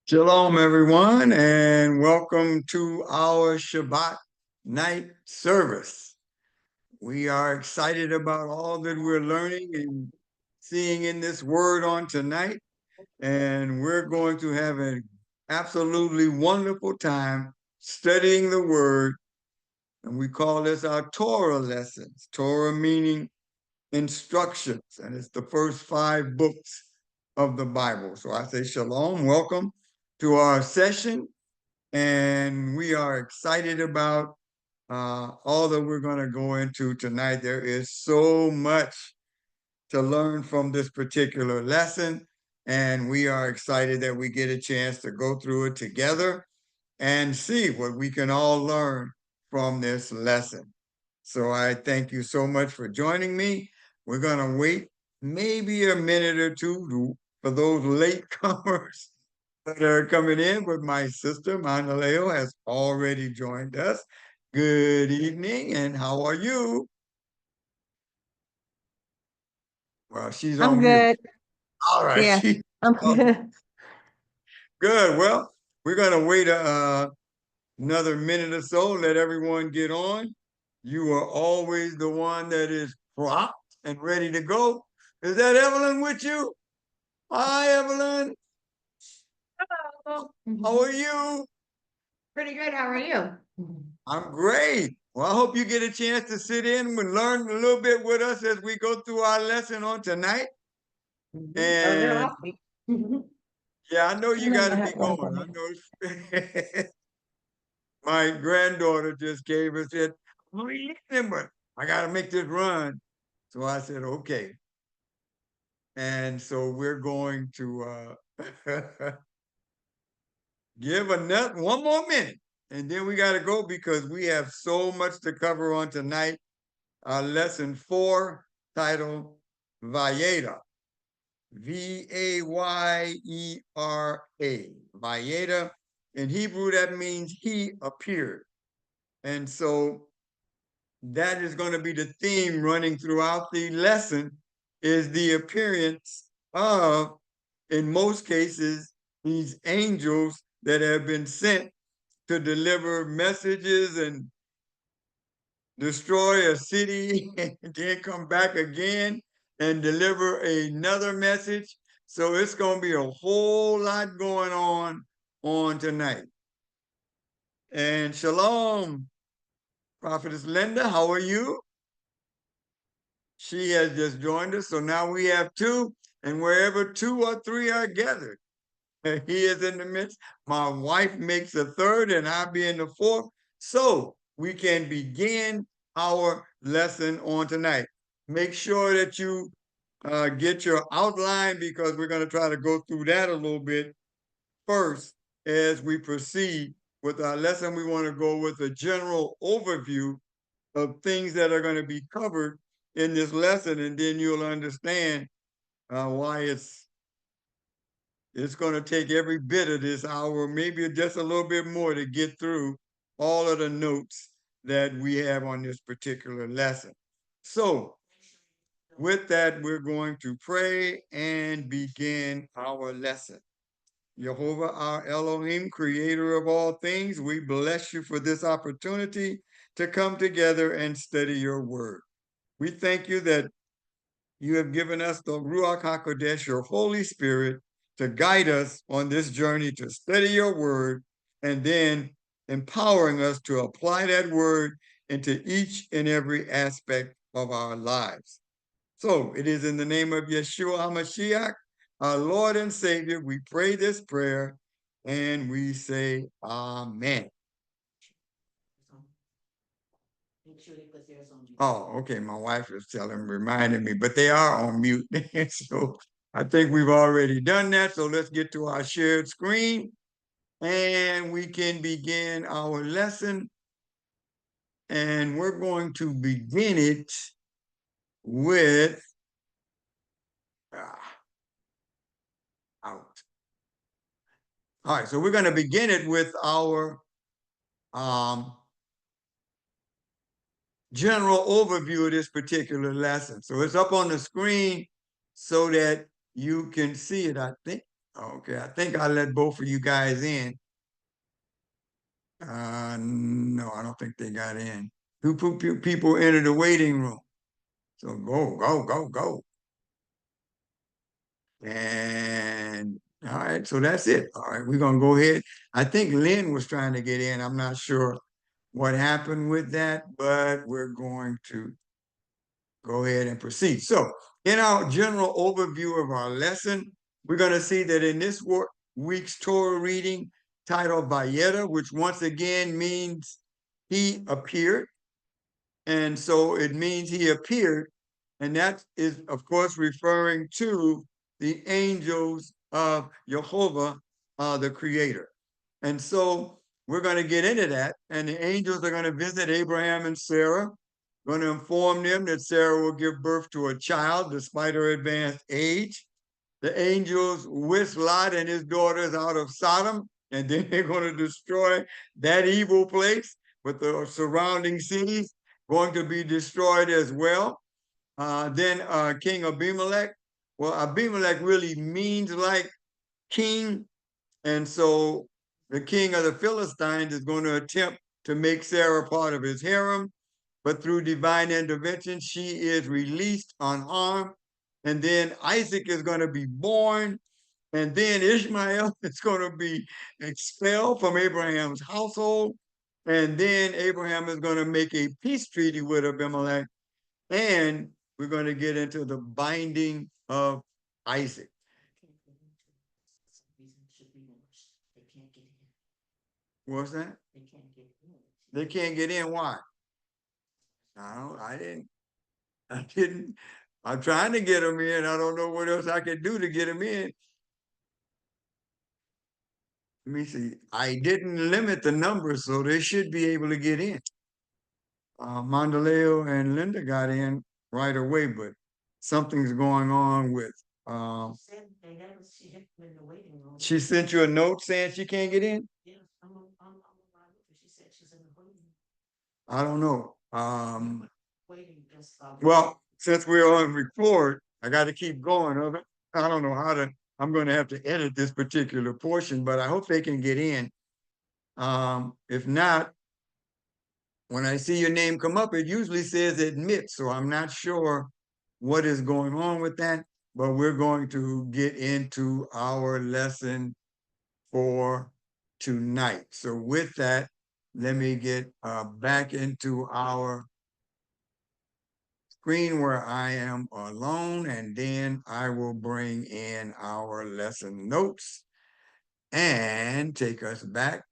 Shalom, everyone, and welcome to our Shabbat night service. We are excited about all that we're learning and seeing in this word on tonight, and we're going to have an absolutely wonderful time studying the word, and we call this our Torah lessons. Torah meaning instructions, and it's the first 5 books of the Bible. So I say shalom, welcome to our session, and we are excited about all that we're going to go into tonight. There is so much to learn from this particular lesson, and we are excited that we get a chance to go through it together and see what we can all learn from this lesson. So I thank you so much for joining me. We're going to wait maybe a minute or two for those latecomers that are coming in, but my sister, Manaleo, has already joined us. Good evening, and how are you? Well, she's I'm on mute. good. All right, Yeah, she I'm oh, good. good. Well, we're going to wait another minute or so, let everyone get on. You are always the one that is prompt and ready to go. Is that Evelyn with you? Hi, Evelyn. Hello. How are you? Pretty good. How are you? I'm great. Well, I hope you get a chance to sit in and learn a little bit with us as we go through our lesson on tonight. I was there And last week. And yeah, I know you then got I to had be one going. I coming. know my granddaughter just gave us it. But I got to make this run. So I said, okay. And so we're going to give one more minute. And then we got to go because we have so much to cover on tonight. Our lesson 4, titled Vayera. Vayera. Vayera. In Hebrew, that means he appeared. And so that is going to be the theme running throughout the lesson, is the appearance of, in most cases, these angels that have been sent to deliver messages and destroy a city and then come back again and deliver another message. So it's going to be a whole lot going on tonight. And shalom, Prophetess Linda, how are you? She has just joined us. So now we have 2, and wherever 2 or 3 are gathered, he is in the midst. My wife makes the 3rd, and I'll be in the 4th. So we can begin our lesson on tonight. Make sure that you get your outline, because we're going to try to go through that a little bit first as we proceed with our lesson. We want to go with a general overview of things that are going to be covered in this lesson, and then you'll understand why it's going to take every bit of this hour, maybe just a little bit more, to get through all of the notes that we have on this particular lesson. So, with that, we're going to pray and begin our lesson. Jehovah, our Elohim, creator of all things, we bless you for this opportunity to come together and study your word. We thank you that you have given us the Ruach HaKodesh, your Holy Spirit, to guide us on this journey to study your word, and then empowering us to apply that word into each and every aspect of our lives. So it is in the name of Yeshua HaMashiach, our Lord and Savior, we pray this prayer, and we say amen. Make sure they put theirs on mute. Oh, okay. My wife is reminding me, but they are on mute. So I think we've already done that. So let's get to our shared screen, and we can begin our lesson. And we're going to begin it with out. All right, so we're going to begin it with our general overview of this particular lesson. So it's up on the screen so that you can see it, I think. Okay, I think I let both of you guys in. No, I don't think they got in. Two people entered the waiting room. So go, go, go, go. And all right, so that's it. All right, we're gonna go ahead. I think Lynn was trying to get in. I'm not sure what happened with that, but we're going to go ahead and proceed. So in our general overview of our lesson, we're going to see that in this week's Torah reading titled Vayera, which once again means he appeared. And so it means he appeared. And that is, of course, referring to the angels of Jehovah, the creator. And so we're going to get into that. And the angels are going to visit Abraham and Sarah, going to inform them that Sarah will give birth to a child despite her advanced age. The angels whisk Lot and his daughters out of Sodom, and then they're going to destroy that evil place, with the surrounding cities going to be destroyed as well. Then King Abimelech. Well, Abimelech really means like king. And so the king of the Philistines is going to attempt to make Sarah part of his harem. But through divine intervention, she is released unharmed. And then Isaac is going to be born. And then Ishmael is going to be expelled from Abraham's household. And then Abraham is going to make a peace treaty with Abimelech. And we're going to get into the binding of Isaac. What's that? They can't get in. They can't get in. Why? I didn't. I'm trying to get them in. I don't know what else I can do to get them in. Let me see. I didn't limit the numbers, so they should be able to get in. Mondaleo and Linda got in right away, but something's going on with. Said they never see him in the waiting room. She sent you a note saying she can't get in? Yeah, I'm she said she's in the waiting. I don't know. Waiting just. Well, since we're on record, I got to keep going. I don't know how to. I'm going to have to edit this particular portion, but I hope they can get in. If not, when I see your name come up, it usually says admit. So I'm not sure what is going on with that, but we're going to get into our lesson for tonight. So with that, let me get back into our screen where I am alone, and then I will bring in our lesson notes and take us back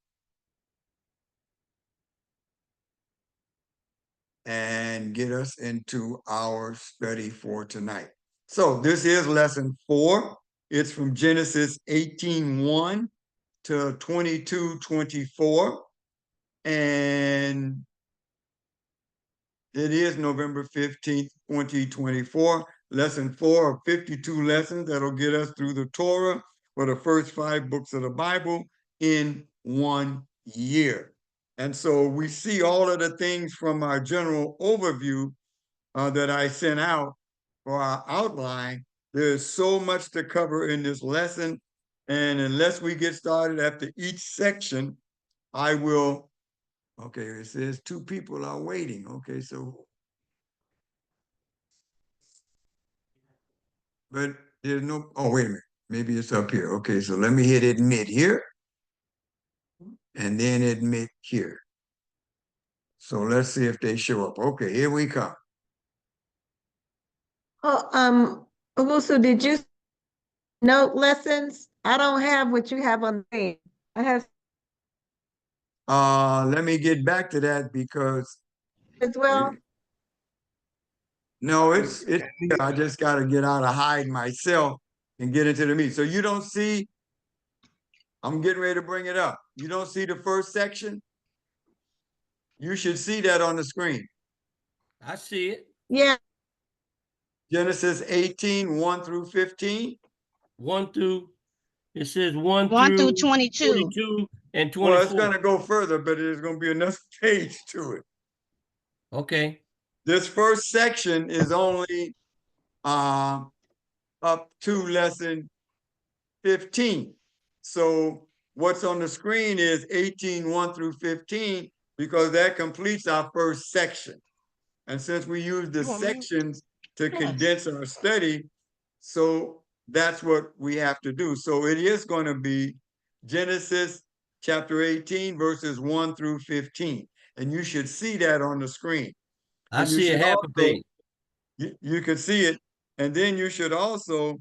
and get us into our study for tonight. So this is lesson 4. It's from Genesis 18:1 to 22:24. And it is November 15th, 2024. Lesson 4 of 52 lessons that'll get us through the Torah for the first 5 books of the Bible in 1 year. And so we see all of the things from our general overview that I sent out for our outline. There's so much to cover in this lesson. And unless we get started after each section, I will. Okay, it says 2 people are waiting. Okay, so. But there's no. Oh, wait a minute. Maybe it's up here. Okay, so let me hit admit here. And then admit here. So let's see if they show up. Okay, here we come. Oh, Owusu, did you note lessons? I don't have what you have on the screen. I have Let me get back to that because as well. no, it's I just gotta get out of hide myself and get into the meat. So you don't see, I'm getting ready to bring it up. You don't see the first section? You should see that on the screen. I see it. Yeah, Genesis 18:1 through 15. 1 through, it says 1 1 through through 22. 22 and 24. Well, it's gonna go further, but there's gonna be another page to it. Okay. This first section is only up to lesson 15. So what's on the screen is 18, 1 through 15, because that completes our first section. And since we use the sections to condense our study, so that's what we have to do. So it is going to be Genesis chapter 18, verses 1 through 15. And you should see that on the screen. I And you see a should half a also, page. you can see it. And then you should also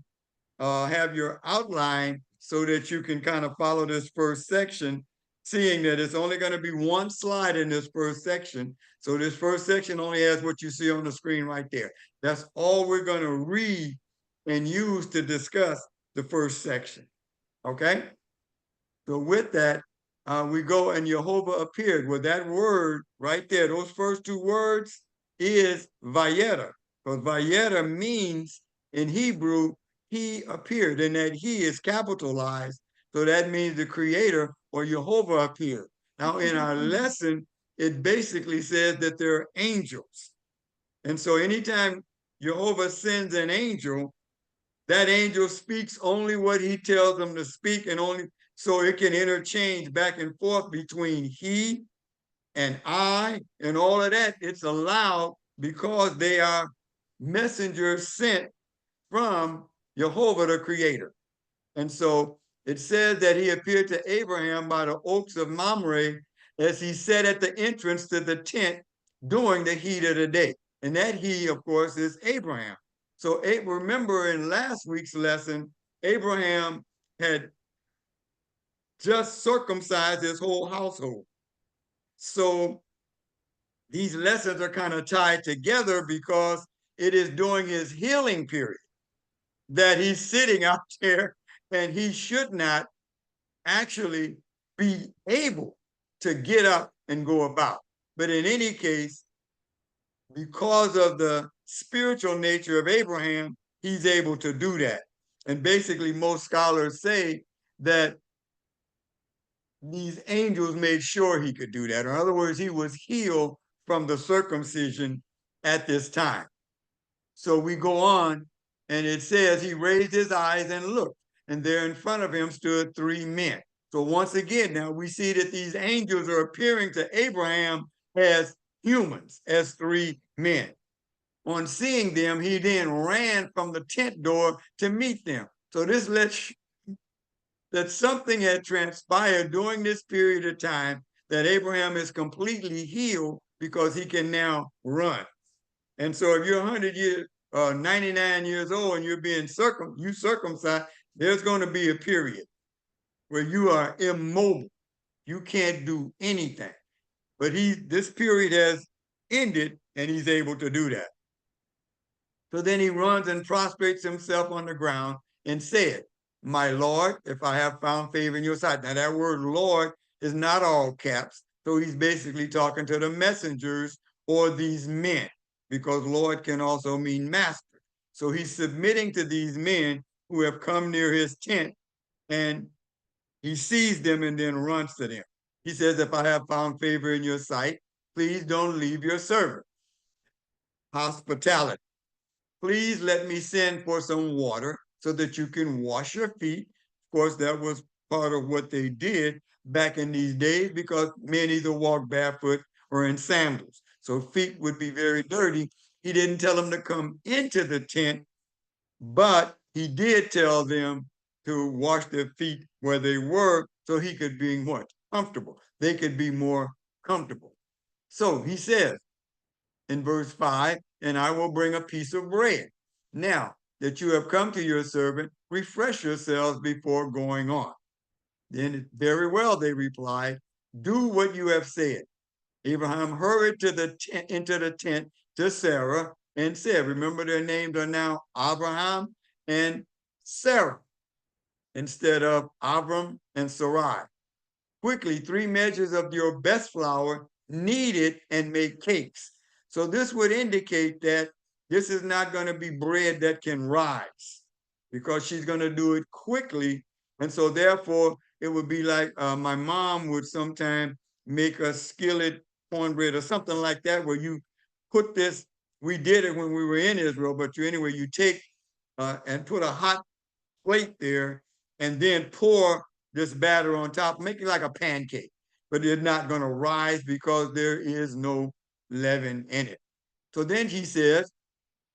have your outline so that you can kind of follow this first section, seeing that it's only going to be one slide in this first section. So this first section only has what you see on the screen right there. That's all we're going to read and use to discuss the first section. Okay? So with that, we go and Jehovah appeared. Well, that word right there, those first two words is Vayera. Because Vayera means in Hebrew, he appeared, and that he is capitalized. So that means the creator or Jehovah appeared. Now in our lesson, it basically says that there are angels. And so anytime Jehovah sends an angel, that angel speaks only what he tells them to speak, and only so it can interchange back and forth between he and I and all of that. It's allowed because they are messengers sent from Jehovah the Creator. And so it says that he appeared to Abraham by the oaks of Mamre as he sat at the entrance to the tent during the heat of the day. And that he, of course, is Abraham. So remember in last week's lesson, Abraham had just circumcised his whole household. So these lessons are kind of tied together because it is during his healing period that he's sitting out there, and he should not actually be able to get up and go about. But in any case, because of the spiritual nature of Abraham, he's able to do that. And basically, most scholars say that these angels made sure he could do that. In other words, he was healed from the circumcision at this time. So we go on, and it says he raised his eyes and looked, and there in front of him stood three men. So once again, now we see that these angels are appearing to Abraham as humans, as three men. On seeing them, he then ran from the tent door to meet them. So this lets that something had transpired during this period of time, that Abraham is completely healed because he can now run. And so if you're 100 years, 99 years old and you're being circumcised, there's going to be a period where you are immobile. You can't do anything. But this period has ended, and he's able to do that. So then he runs and prostrates himself on the ground and said, "My Lord, if I have found favor in your sight." Now that word Lord is not all caps. So he's basically talking to the messengers or these men, because Lord can also mean master. So he's submitting to these men who have come near his tent, and he sees them and then runs to them. He says, "If I have found favor in your sight, please don't leave your servant." Hospitality. "Please let me send for some water so that you can wash your feet." Of course, that was part of what they did back in these days, because men either walked barefoot or in sandals. So feet would be very dirty. He didn't tell them to come into the tent, but he did tell them to wash their feet where they were so he could be what? Comfortable. They could be more comfortable. So he says in verse 5, "And I will bring a piece of bread. Now that you have come to your servant, refresh yourselves before going on." Then very well, they replied, "Do what you have said." Abraham hurried into the tent to Sarah and said, remember their names are now Abraham and Sarah instead of Abram and Sarai. "Quickly, 3 measures of your best flour, knead it and make cakes." So this would indicate that this is not going to be bread that can rise, because she's going to do it quickly. And so therefore, it would be like my mom would sometimes make a skillet cornbread or something like that, where you put this, we did it when we were in Israel, but anyway, you take and put a hot plate there, and then pour this batter on top, make it like a pancake, but it's not going to rise because there is no leaven in it. So then he says,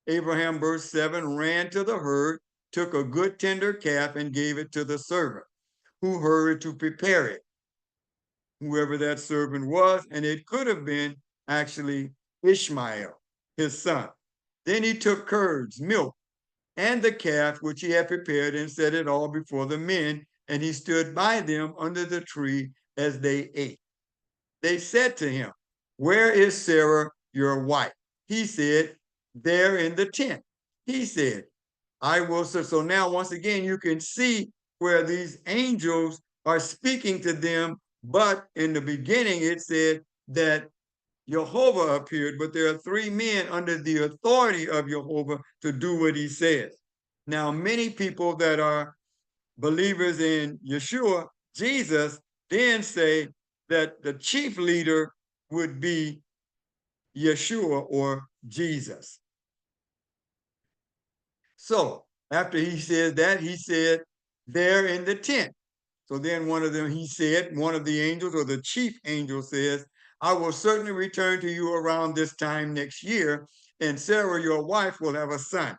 Abraham, verse 7, ran to the herd, took a good tender calf, and gave it to the servant who hurried to prepare it, whoever that servant was, and it could have been actually Ishmael, his son. Then he took curds, milk, and the calf which he had prepared, and set it all before the men, and he stood by them under the tree as they ate. They said to him, where is Sarah, your wife? He said, there in the tent. He said, I will. So now, once again, you can see where these angels are speaking to them. But in the beginning, it said that Jehovah appeared, but there are three men under the authority of Jehovah to do what he says. Now, many people that are believers in Yeshua, Jesus, then say that the chief leader would be Yeshua or Jesus. So after he said that, he said, there in the tent. So then one of them, he said, one of the angels or the chief angel says, I will certainly return to you around this time next year, and Sarah, your wife, will have a son.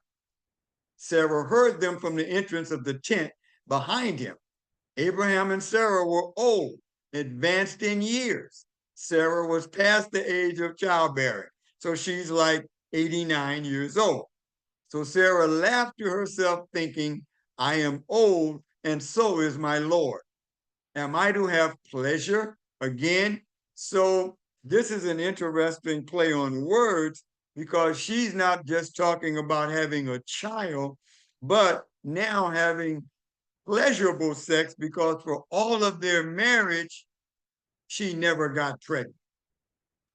Sarah heard them from the entrance of the tent behind him. Abraham and Sarah were old, advanced in years. Sarah was past the age of childbearing, so she's like 89 years old. So Sarah laughed to herself, thinking, I am old, and so is my Lord. Am I to have pleasure again? So this is an interesting play on words, because she's not just talking about having a child, but now having pleasurable sex, because for all of their marriage, she never got pregnant.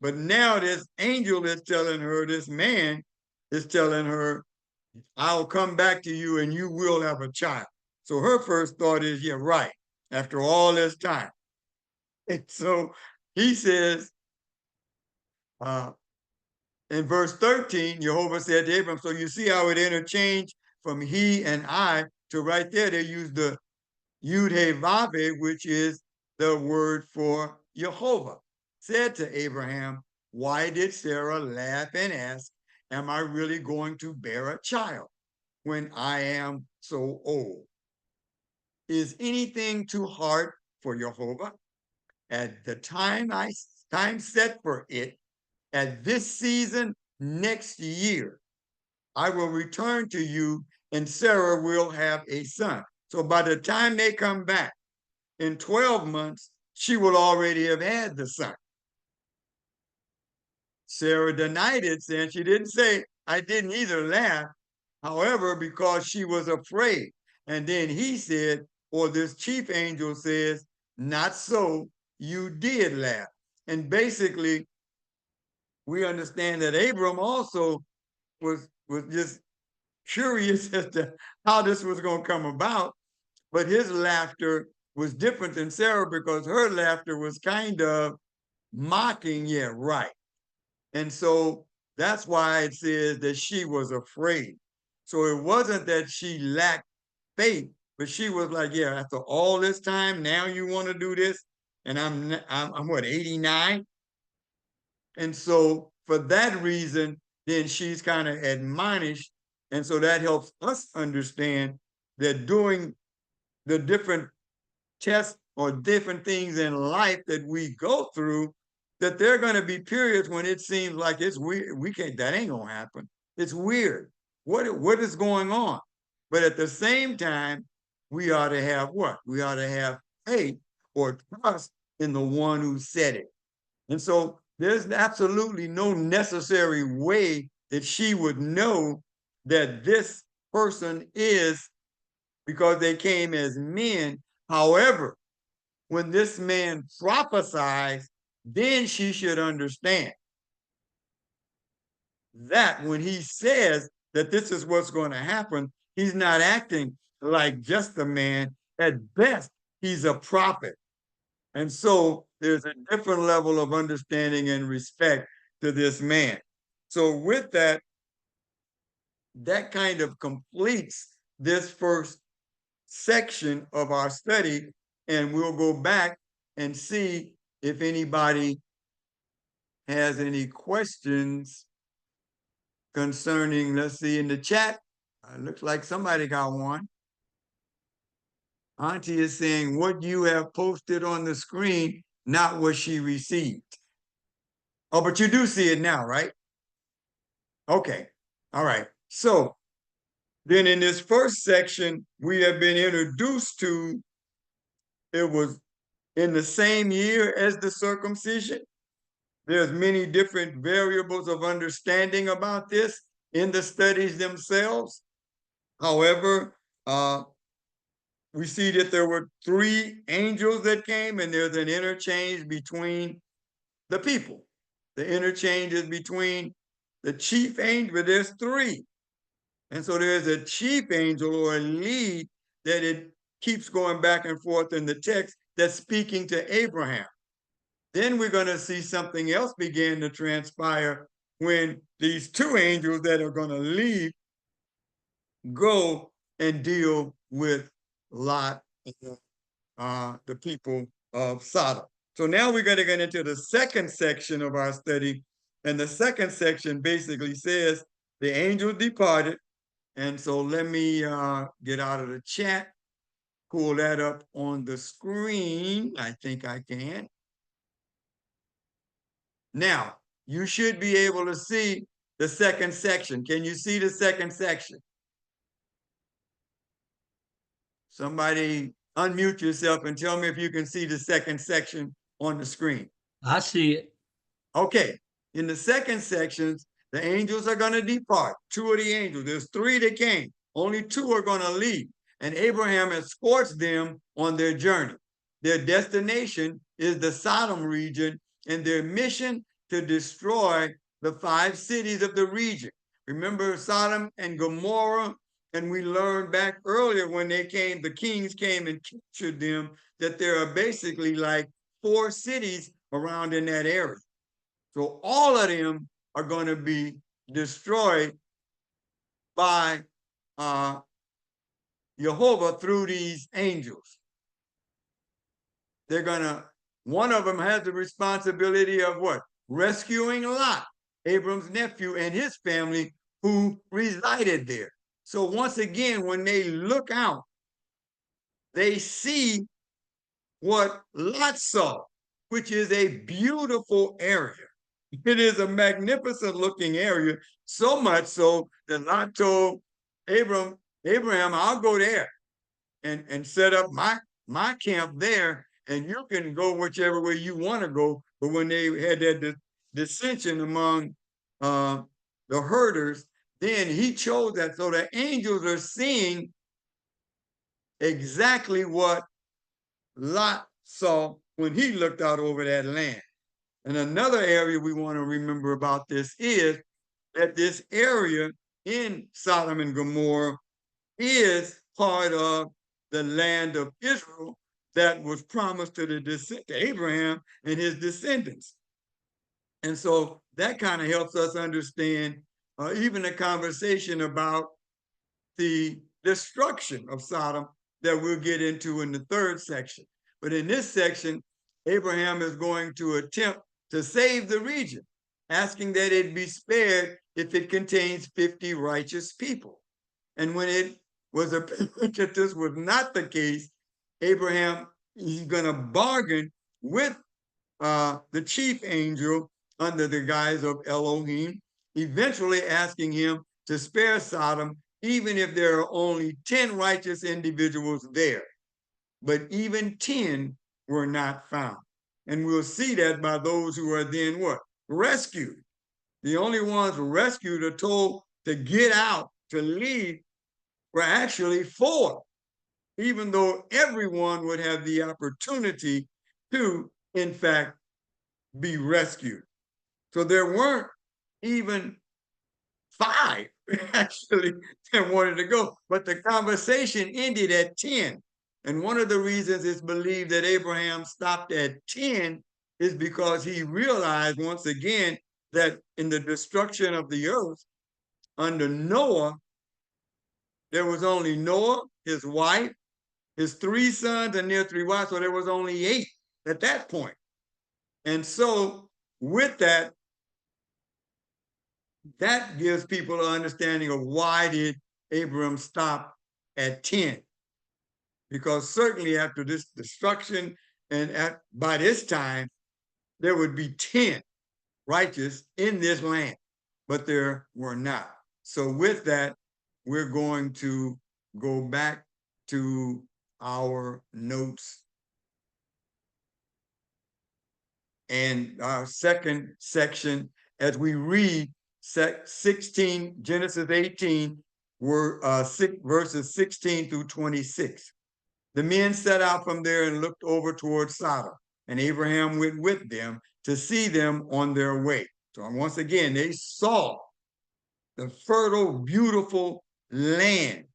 But now this angel is telling her, this man is telling her, I'll come back to you and you will have a child. So her first thought is, yeah, right, after all this time. And so he says, in verse 13, Jehovah said to Abram, so you see how it interchanged from he and I to right there, they use the Yud He Vav He, which is the word for Jehovah, said to Abraham, why did Sarah laugh and ask, am I really going to bear a child when I am so old? Is anything too hard for Jehovah? At the time set for it, at this season next year, I will return to you and Sarah will have a son. So by the time they come back in 12 months, she will already have had the son. Sarah denied it, saying she didn't say, I didn't either laugh. However, because she was afraid. And then he said, or this chief angel says, not so, you did laugh. And basically, we understand that Abram also was just curious as to how this was going to come about, but his laughter was different than Sarah, because her laughter was kind of mocking, yeah, right. And so that's why it says that she was afraid. So it wasn't that she lacked faith, but she was like, yeah, after all this time, now you want to do this? And I'm what, 89? And so for that reason, then she's kind of admonished. And so that helps us understand that doing the different tests or different things in life that we go through, that there are going to be periods when it seems like it's weird. We can't, that ain't going to happen. It's weird. What is going on? But at the same time, we ought to have what? We ought to have faith or trust in the one who said it. And so there's absolutely no necessary way that she would know that this person is, because they came as men. However, when this man prophesies, then she should understand that when he says that this is what's going to happen, he's not acting like just a man. At best, he's a prophet. And so there's a different level of understanding and respect to this man. So with that, that kind of completes this first section of our study, and we'll go back and see if anybody has any questions concerning, let's see in the chat. Looks like somebody got one. Auntie is saying what you have posted on the screen, not what she received. Oh, but you do see it now, right? Okay. All right. So then in this first section, we have been introduced to, it was in the same year as the circumcision. There's many different variables of understanding about this in the studies themselves. However, we see that there were 3 angels that came, and there's an interchange between the people. The interchange is between the chief angel, but there's 3. And so there's a chief angel or a lead that it keeps going back and forth in the text that's speaking to Abraham. Then we're going to see something else begin to transpire when these 2 angels that are going to leave go and deal with Lot and the people of Sodom. So now we're going to get into the second section of our study. And the second section basically says the angels departed. And so let me get out of the chat, pull that up on the screen. I think I can. Now, you should be able to see the second section. Can you see the second section? Somebody unmute yourself and tell me if you can see the second section on the screen. I see it. Okay, in the second section, the angels are going to depart. 2 of the angels, there's 3 that came. Only 2 are going to leave. And Abraham escorts them on their journey. Their destination is the Sodom region, and their mission to destroy the 5 cities of the region. Remember Sodom and Gomorrah? And we learned back earlier when they came, the kings came and captured them, that there are basically like 4 cities around in that area. So all of them are going to be destroyed by Jehovah through these angels. They're going to, one of them has the responsibility of what? Rescuing Lot, Abram's nephew, and his family who resided there. So once again, when they look out, they see what Lot saw, which is a beautiful area. It is a magnificent looking area, so much so that Lot told Abraham, I'll go there and set up my camp there, and you can go whichever way you want to go. But when they had that dissension among the herders, then he chose that. So the angels are seeing exactly what Lot saw when he looked out over that land. And another area we want to remember about this is that this area in Sodom and Gomorrah is part of the land of Israel that was promised to Abraham and his descendants. And so that kind of helps us understand even a conversation about the destruction of Sodom that we'll get into in the third section. But in this section, Abraham is going to attempt to save the region, asking that it be spared if it contains 50 righteous people. And when it was apparent that this was not the case, Abraham, he's going to bargain with the chief angel under the guise of Elohim, eventually asking him to spare Sodom, even if there are only 10 righteous individuals there. But even 10 were not found. And we'll see that by those who are then what? Rescued. The only ones rescued are told to get out, to leave, were actually 4, even though everyone would have the opportunity to, in fact, be rescued. So there weren't even 5 actually that wanted to go, but the conversation ended at 10. And one of the reasons it's believed that Abraham stopped at 10 is because he realized once again that in the destruction of the earth under Noah, there was only Noah, his wife, his 3 sons and their 3 wives, so there was only 8 at that point. And so with that, that gives people an understanding of why did Abram stop at 10? Because certainly after this destruction and by this time, there would be 10 righteous in this land, but there were not. So with that, we're going to go back to our notes and our second section as we read 16, Genesis 18, verses 16 through 26. The men set out from there and looked over towards Sodom, and Abraham went with them to see them on their way. So once again, they saw the fertile, beautiful land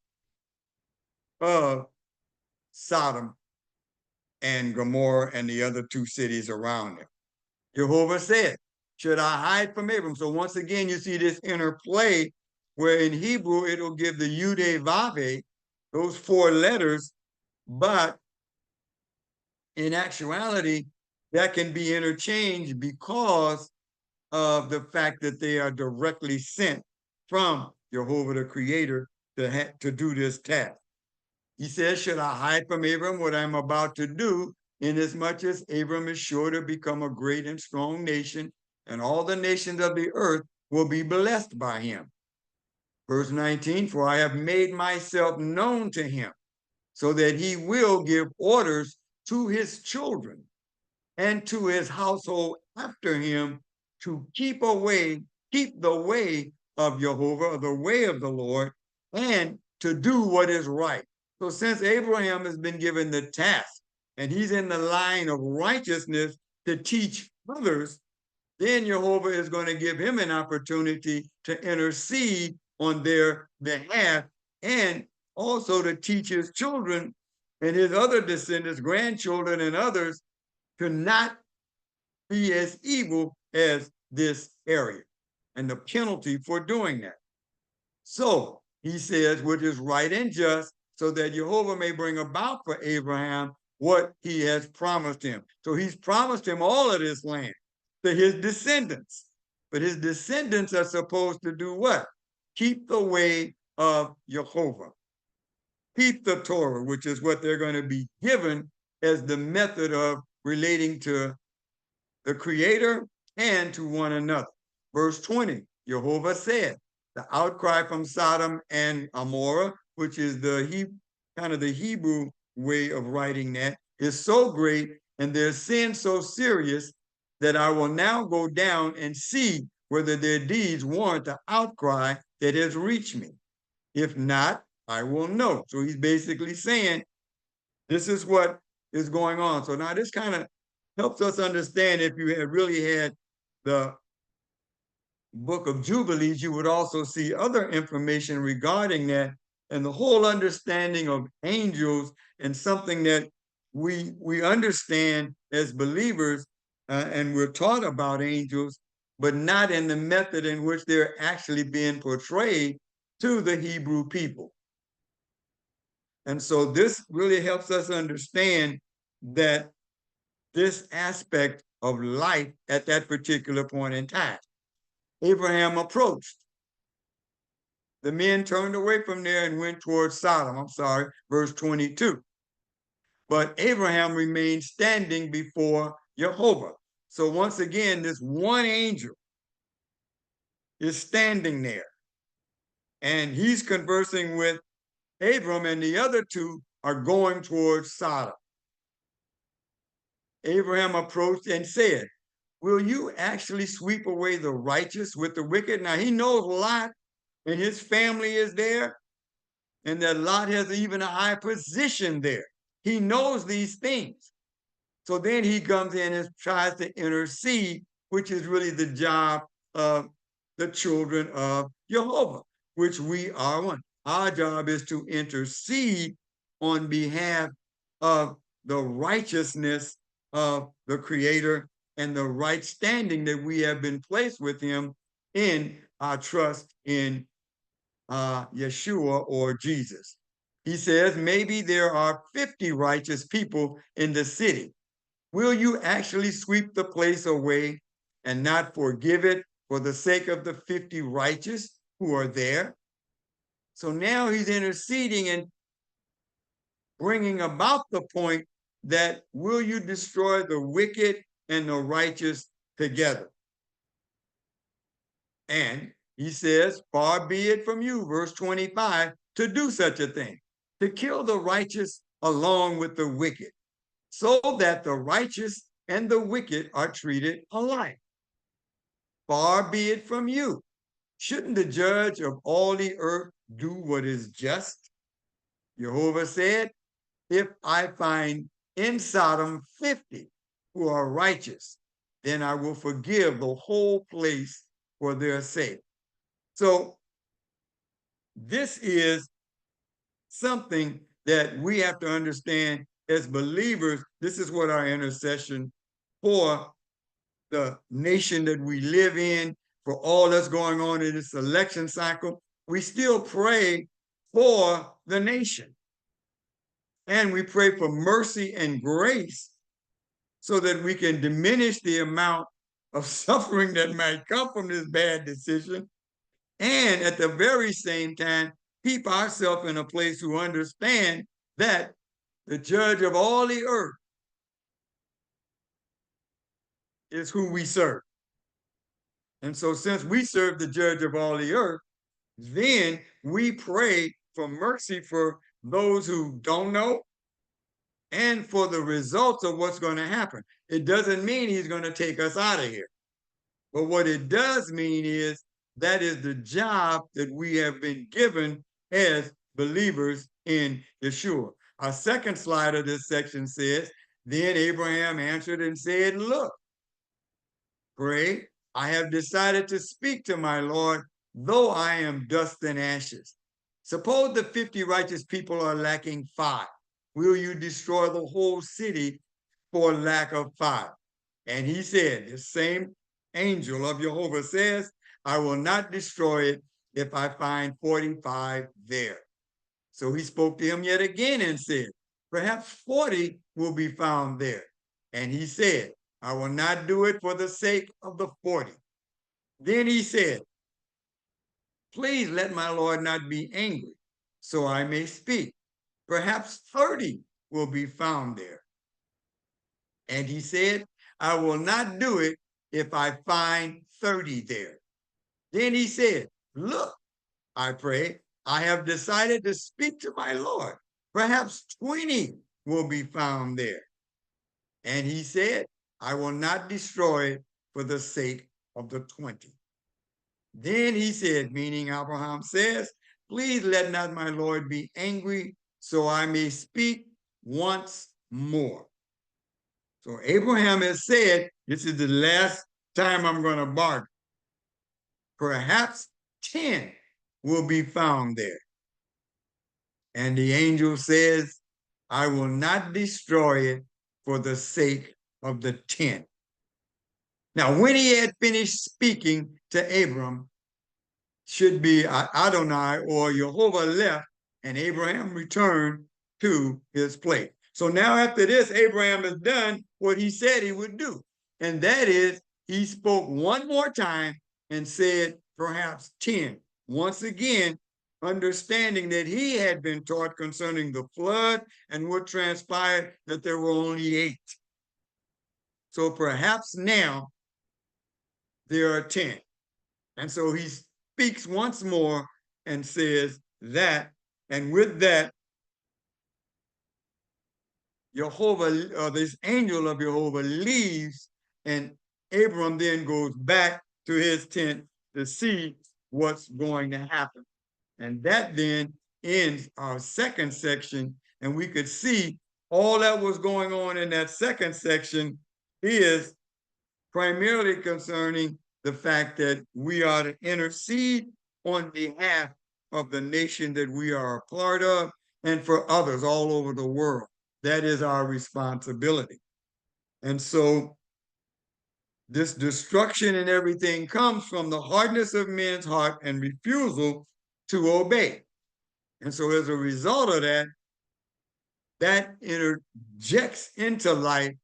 of Sodom and Gomorrah and the other 2 cities around them. Jehovah said, should I hide from Abram? So once again, you see this interplay where in Hebrew, it'll give the Yude Vave, those 4 letters, but in actuality, that can be interchanged because of the fact that they are directly sent from Jehovah the Creator to do this task. He says, should I hide from Abram what I'm about to do, inasmuch as Abram is sure to become a great and strong nation, and all the nations of the earth will be blessed by him. Verse 19, for I have made myself known to him, so that he will give orders to his children and to his household after him to keep the way of Jehovah, the way of the Lord, and to do what is right. So since Abraham has been given the task and he's in the line of righteousness to teach others, then Jehovah is going to give him an opportunity to intercede on their behalf and also to teach his children and his other descendants, grandchildren and others, to not be as evil as this area and the penalty for doing that. So he says, which is right and just, so that Jehovah may bring about for Abraham what he has promised him. So he's promised him all of this land to his descendants. But his descendants are supposed to do what? Keep the way of Jehovah. Keep the Torah, which is what they're going to be given as the method of relating to the Creator and to one another. Verse 20, Jehovah said, the outcry from Sodom and Gomorrah, which is kind of the Hebrew way of writing that, is so great and their sin so serious that I will now go down and see whether their deeds warrant the outcry that has reached me. If not, I will know. So he's basically saying, this is what is going on. So now this kind of helps us understand if you had really had the book of Jubilees, you would also see other information regarding that and the whole understanding of angels and something that we understand as believers and we're taught about angels, but not in the method in which they're actually being portrayed to the Hebrew people. And so this really helps us understand that this aspect of life at that particular point in time. Abraham approached. The men turned away from there and went towards Sodom. Verse 22. But Abraham remained standing before Jehovah. So once again, this one angel is standing there. And he's conversing with Abram, and the other 2 are going towards Sodom. Abraham approached and said, will you actually sweep away the righteous with the wicked? Now he knows Lot and his family is there, and that Lot has even a high position there. He knows these things. So then he comes in and tries to intercede, which is really the job of the children of Jehovah, which we are one. Our job is to intercede on behalf of the righteousness of the Creator and the right standing that we have been placed with him in our trust in Yeshua or Jesus. he says, maybe there are 50 righteous people in the city. Will you actually sweep the place away and not forgive it for the sake of the 50 righteous who are there? So now he's interceding and bringing about the point that will you destroy the wicked and the righteous together? And he says, far be it from you, verse 25, to do such a thing, to kill the righteous along with the wicked, so that the righteous and the wicked are treated alike. Far be it from you. Shouldn't the judge of all the earth do what is just? Jehovah said, if I find in Sodom 50 who are righteous, then I will forgive the whole place for their sake. So this is something that we have to understand as believers. This is what our intercession for the nation that we live in, for all that's going on in this election cycle. We still pray for the nation. And we pray for mercy and grace so that we can diminish the amount of suffering that might come from this bad decision. And at the very same time, keep ourselves in a place to understand that the judge of all the earth is who we serve. And so since we serve the judge of all the earth, then we pray for mercy for those who don't know and for the results of what's going to happen. It doesn't mean he's going to take us out of here. But what it does mean is that is the job that we have been given as believers in Yeshua. Our second slide of this section says, then Abraham answered and said, look, pray, I have decided to speak to my Lord, though I am dust and ashes. Suppose the 50 righteous people are lacking 5. Will you destroy the whole city for lack of 5? And he said, the same angel of Jehovah says, I will not destroy it if I find 45 there. So he spoke to him yet again and said, perhaps 40 will be found there. And he said, I will not do it for the sake of the 40. Then he said, please let my Lord not be angry, so I may speak. Perhaps 30 will be found there. And he said, I will not do it if I find 30 there. Then he said, look, I pray, I have decided to speak to my Lord. Perhaps 20 will be found there. And he said, I will not destroy it for the sake of the 20. Then he said, meaning Abraham says, please let not my Lord be angry, so I may speak once more. So Abraham has said, this is the last time I'm going to bargain. Perhaps 10 will be found there. And the angel says, I will not destroy it for the sake of the 10. Now, when he had finished speaking to Abram, should be Adonai or Jehovah left, and Abraham returned to his place. So now after this, Abraham has done what he said he would do. And that is, he spoke one more time and said, perhaps 10. Once again, understanding that he had been taught concerning the flood and what transpired that there were only 8. So perhaps now there are 10. And so he speaks once more and says that, and with that, Jehovah, this angel of Jehovah leaves, and Abram then goes back to his tent to see what's going to happen. And that then ends our second section, and we could see all that was going on in that second section is primarily concerning the fact that we are to intercede on behalf of the nation that we are a part of and for others all over the world. That is our responsibility. And so this destruction and everything comes from the hardness of men's heart and refusal to obey. And so as a result of that, that interjects into life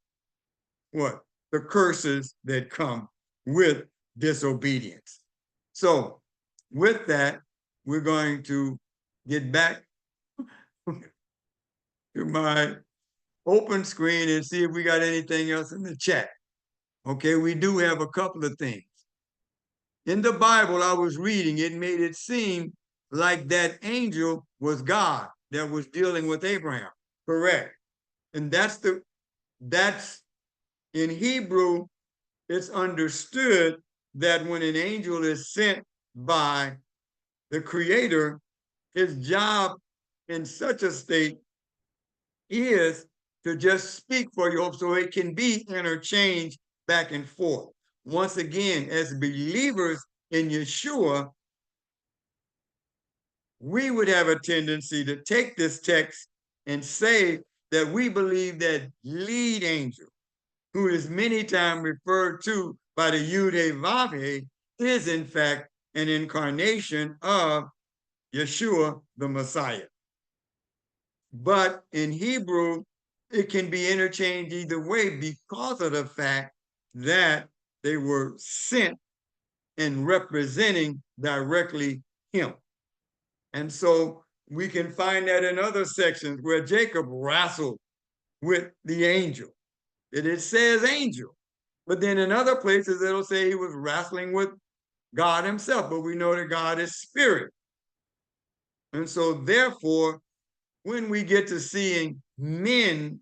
what? The curses that come with disobedience. So with that, we're going to get back to my open screen and see if we got anything else in the chat. Okay, we do have a couple of things. In the Bible I was reading, it made it seem like that angel was God that was dealing with Abraham. Correct. And that's in Hebrew, it's understood that when an angel is sent by the Creator, his job in such a state is to just speak for you, so it can be interchanged back and forth. Once again, as believers in Yeshua, we would have a tendency to take this text and say that we believe that lead angel, who is many times referred to by the Yud-Heh-Vav-Heh, is in fact an incarnation of Yeshua, the Messiah. But in Hebrew, it can be interchanged either way because of the fact that they were sent and representing directly him. And so we can find that in other sections where Jacob wrestled with the angel. It says angel, but then in other places it'll say he was wrestling with God himself, but we know that God is spirit. And so therefore, when we get to seeing men,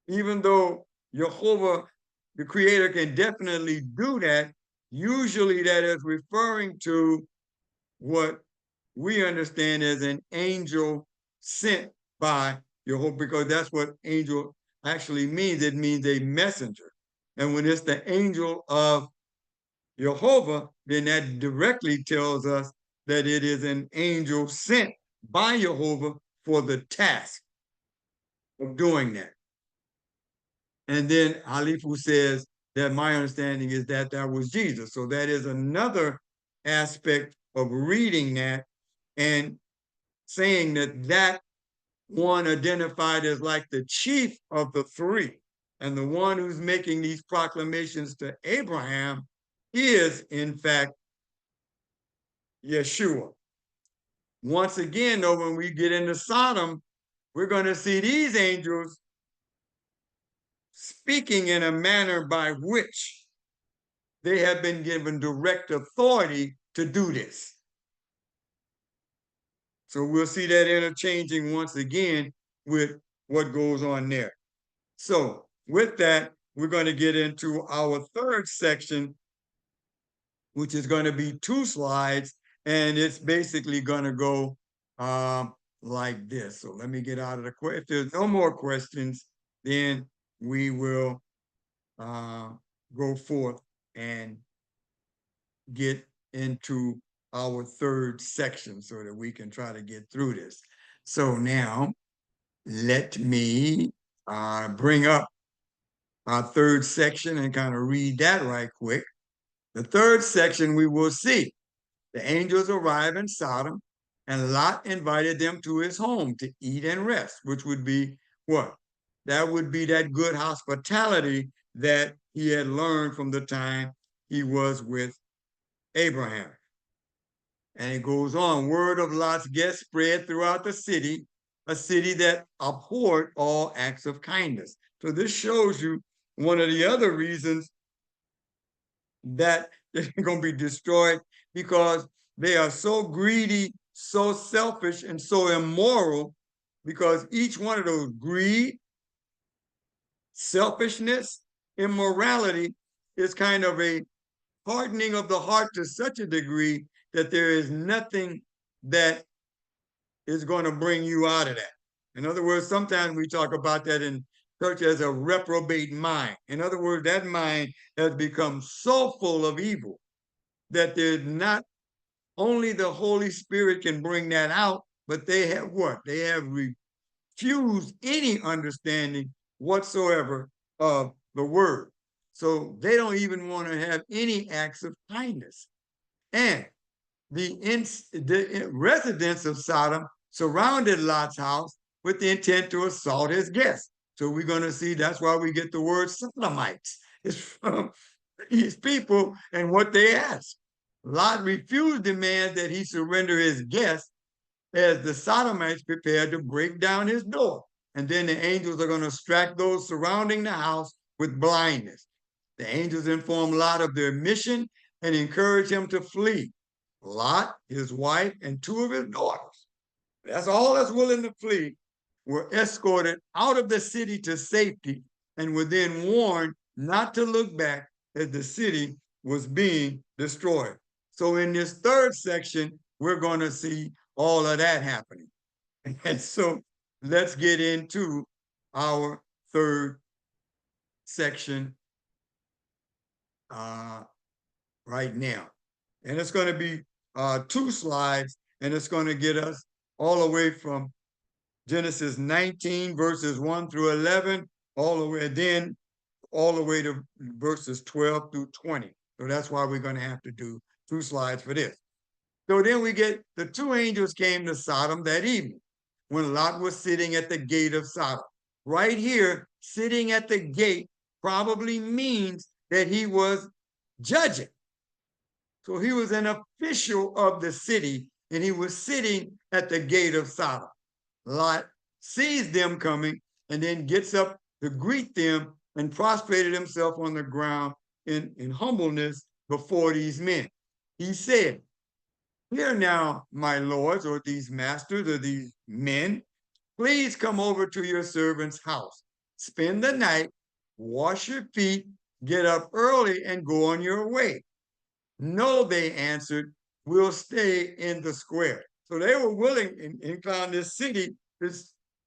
even though Jehovah, the Creator, can definitely do that, usually that is referring to what we understand as an angel sent by Jehovah, because that's what angel actually means. It means a messenger. And when it's the angel of Jehovah, then that directly tells us that it is an angel sent by Jehovah for the task of doing that. And then Halifu says that my understanding is that that was Jesus. So that is another aspect of reading that and saying that that one identified as like the chief of the three and the one who's making these proclamations to Abraham is in fact Yeshua. Once again, though, when we get into Sodom, we're going to see these angels speaking in a manner by which they have been given direct authority to do this. So we'll see that interchanging once again with what goes on there. So with that, we're going to get into our third section, which is going to be 2 slides, and it's basically going to go like this. So let me get out of the question. If there's no more questions, then we will go forth and get into our third section so that we can try to get through this. So now let me bring up our third section and kind of read that right quick. The third section, we will see the angels arrive in Sodom, and Lot invited them to his home to eat and rest, which would be what? That would be that good hospitality that he had learned from the time he was with Abraham. And it goes on, word of Lot's guest spread throughout the city, a city that abhorred all acts of kindness. So this shows you one of the other reasons that they're going to be destroyed, because they are so greedy, so selfish, and so immoral, because each one of those greed, selfishness, immorality is kind of a hardening of the heart to such a degree that there is nothing that is going to bring you out of that. In other words, sometimes we talk about that in church as a reprobate mind. In other words, that mind has become so full of evil that there's not only the Holy Spirit can bring that out, but they have what? They have refused any understanding whatsoever of the word. So they don't even want to have any acts of kindness. And the residents of Sodom surrounded Lot's house with the intent to assault his guests. So we're going to see that's why we get the word Sodomites. It's from these people and what they asked. Lot refused demands that he surrender his guests as the Sodomites prepared to break down his door. And then the angels are going to strike those surrounding the house with blindness. The angels inform Lot of their mission and encourage him to flee. Lot, his wife, and two of his daughters, that's all that's willing to flee, were escorted out of the city to safety and were then warned not to look back as the city was being destroyed. So in this third section, we're going to see all of that happening. And so let's get into our third section right now. And it's going to be 2 slides, and it's going to get us all the way from Genesis 19, verses 1 through 11, all the way, then all the way to verses 12 through 20. So that's why we're going to have to do 2 slides for this. So then we get the 2 angels came to Sodom that evening when Lot was sitting at the gate of Sodom. Right here, sitting at the gate probably means that he was judging. So he was an official of the city, and he was sitting at the gate of Sodom. Lot sees them coming and then gets up to greet them and prostrated himself on the ground in humbleness before these men. He said, "Here now, my lords, or these masters, or these men, please come over to your servant's house, spend the night, wash your feet, get up early, and go on your way." "No," they answered, "we'll stay in the square." So they were willing in this city to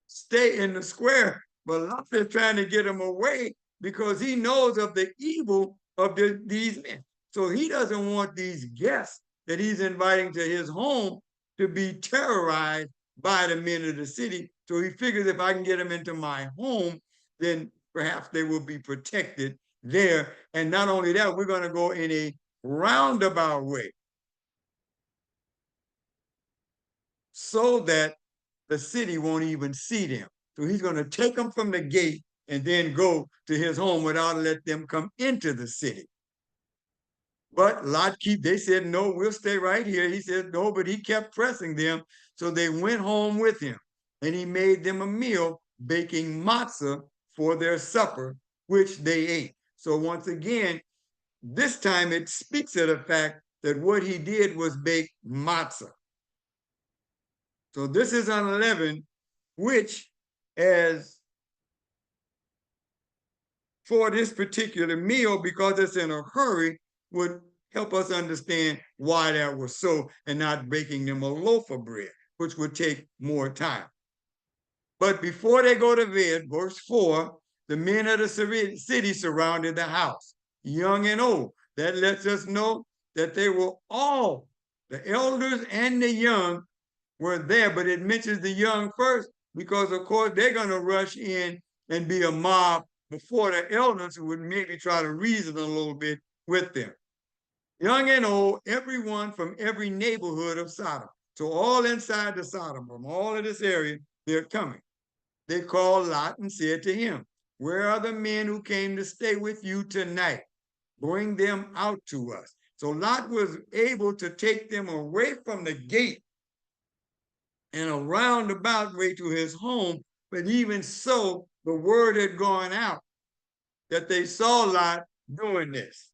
stay in the square, but Lot is trying to get them away because he knows of the evil of these men. So he doesn't want these guests that he's inviting to his home to be terrorized by the men of the city. So he figures if I can get them into my home, then perhaps they will be protected there. And not only that, we're going to go in a roundabout way so that the city won't even see them. So he's going to take them from the gate and then go to his home without let them come into the city. But Lot they said, "No, we'll stay right here." He said, "No," but he kept pressing them. So they went home with him, and he made them a meal, baking matzah for their supper, which they ate. So once again, this time it speaks of the fact that what he did was bake matzah. So this is unleavened, which, as for this particular meal, because it's in a hurry, would help us understand why that was so, and not baking them a loaf of bread, which would take more time. But before they go to bed, verse 4, the men of the city surrounded the house, young and old. That lets us know that they were all, the elders and the young, were there, but it mentions the young first because, of course, they're going to rush in and be a mob before the elders who would maybe try to reason a little bit with them. Young and old, everyone from every neighborhood of Sodom. So all inside the Sodom, from all of this area, they're coming. They called Lot and said to him, "Where are the men who came to stay with you tonight? Bring them out to us." So Lot was able to take them away from the gate and a roundabout way to his home. But even so, the word had gone out that they saw Lot doing this.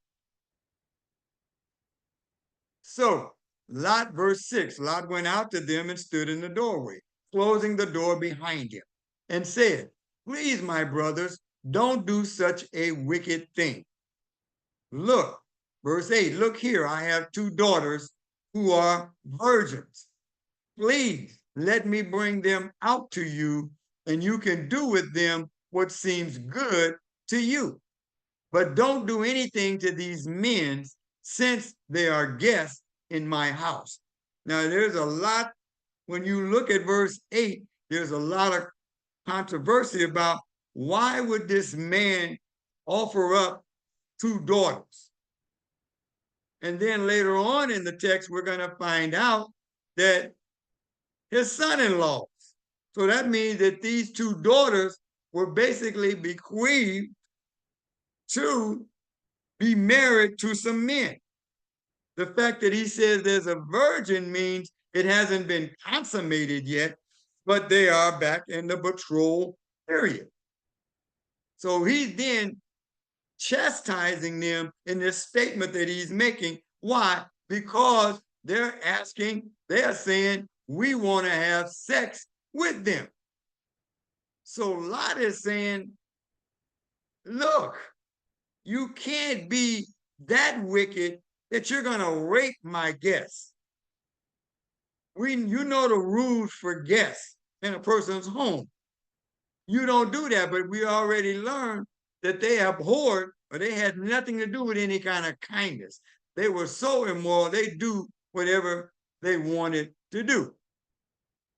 So Lot, verse 6, Lot went out to them and stood in the doorway, closing the door behind him, and said, "Please, my brothers, don't do such a wicked thing. Look," verse 8, "look here, I have 2 daughters who are virgins. Please let me bring them out to you, and you can do with them what seems good to you. But don't do anything to these men, since they are guests in my house." Now, there's a lot, when you look at verse 8, there's a lot of controversy about why would this man offer up 2 daughters? And then later on in the text, we're going to find out that his son-in-laws. So that means that these two daughters were basically bequeathed to be married to some men. The fact that he says there's a virgin means it hasn't been consummated yet, but they are back in the betrothal period. So he's then chastising them in this statement that he's making. Why? Because they're saying, we want to have sex with them. So Lot is saying, look, you can't be that wicked that you're going to rape my guests. You know the rules for guests in a person's home. You don't do that, but we already learned that they abhorred, or they had nothing to do with any kind of kindness. They were so immoral, they do whatever they wanted to do.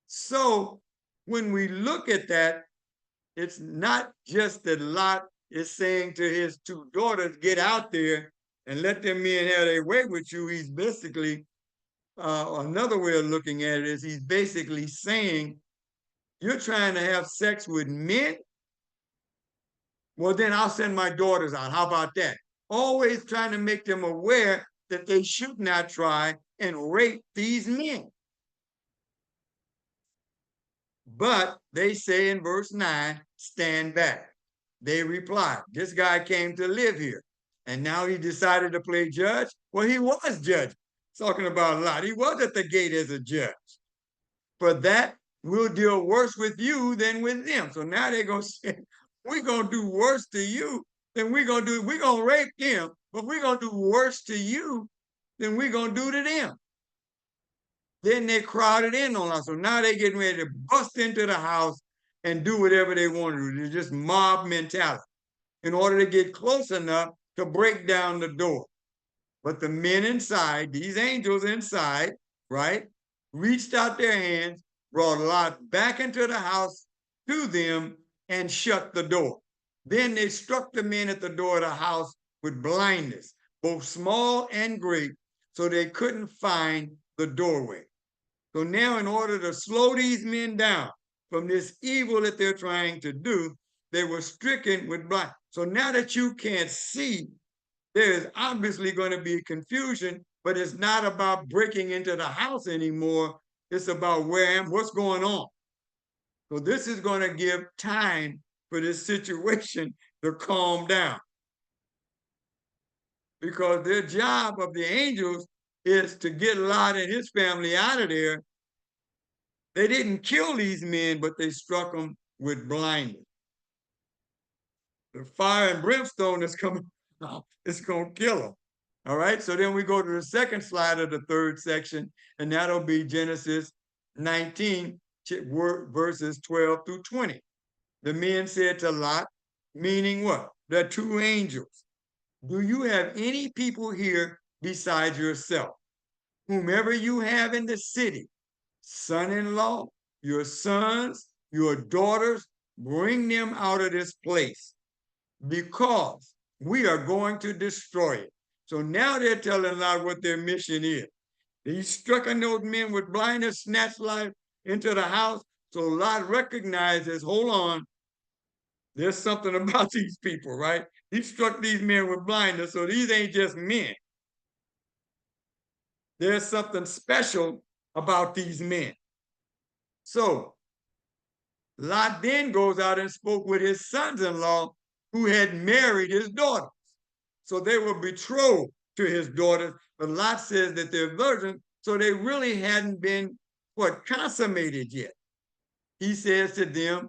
So when we look at that, it's not just that Lot is saying to his two daughters, get out there and let them men have their way with you. He's basically, another way of looking at it is he's basically saying, you're trying to have sex with men? Well, then I'll send my daughters out. How about that? Always trying to make them aware that they should not try and rape these men. But they say in verse 9, stand back. They replied, this guy came to live here, and now he decided to play judge. Well, he was judge. Talking about Lot. He was at the gate as a judge. For that, we'll deal worse with you than with them. So now they're going to say, we're going to do worse to you than we're going to rape them, but we're going to do worse to you than we're going to do to them. Then they crowded in on us. So now they're getting ready to bust into the house and do whatever they want to do. It's just mob mentality in order to get close enough to break down the door. But the men inside, these angels inside, right, reached out their hands, brought Lot back into the house to them, and shut the door. Then they struck the men at the door of the house with blindness, both small and great, so they couldn't find the doorway. So now, in order to slow these men down from this evil that they're trying to do, they were stricken with blindness. So now that you can't see, there is obviously going to be confusion, but it's not about breaking into the house anymore. It's about what's going on. So this is going to give time for this situation to calm down. Because their job of the angels is to get Lot and his family out of there. They didn't kill these men, but they struck them with blindness. The fire and brimstone that's coming out, it's going to kill them. All right, so then we go to the second slide of the third section, and that'll be Genesis 19, verses 12 through 20. The men said to Lot, meaning what? The two angels, do you have any people here besides yourself? Whomever you have in the city, son-in-law, your sons, your daughters, bring them out of this place, because we are going to destroy it. So now they're telling Lot what their mission is. He struck those men with blindness, snatched Lot into the house. So Lot recognizes, hold on, there's something about these people, right? He struck these men with blindness, so these ain't just men. There's something special about these men. So Lot then goes out and spoke with his sons-in-law who had married his daughters. So they were betrothed to his daughters, but Lot says that they're virgins, so they really hadn't been, consummated yet. He says to them,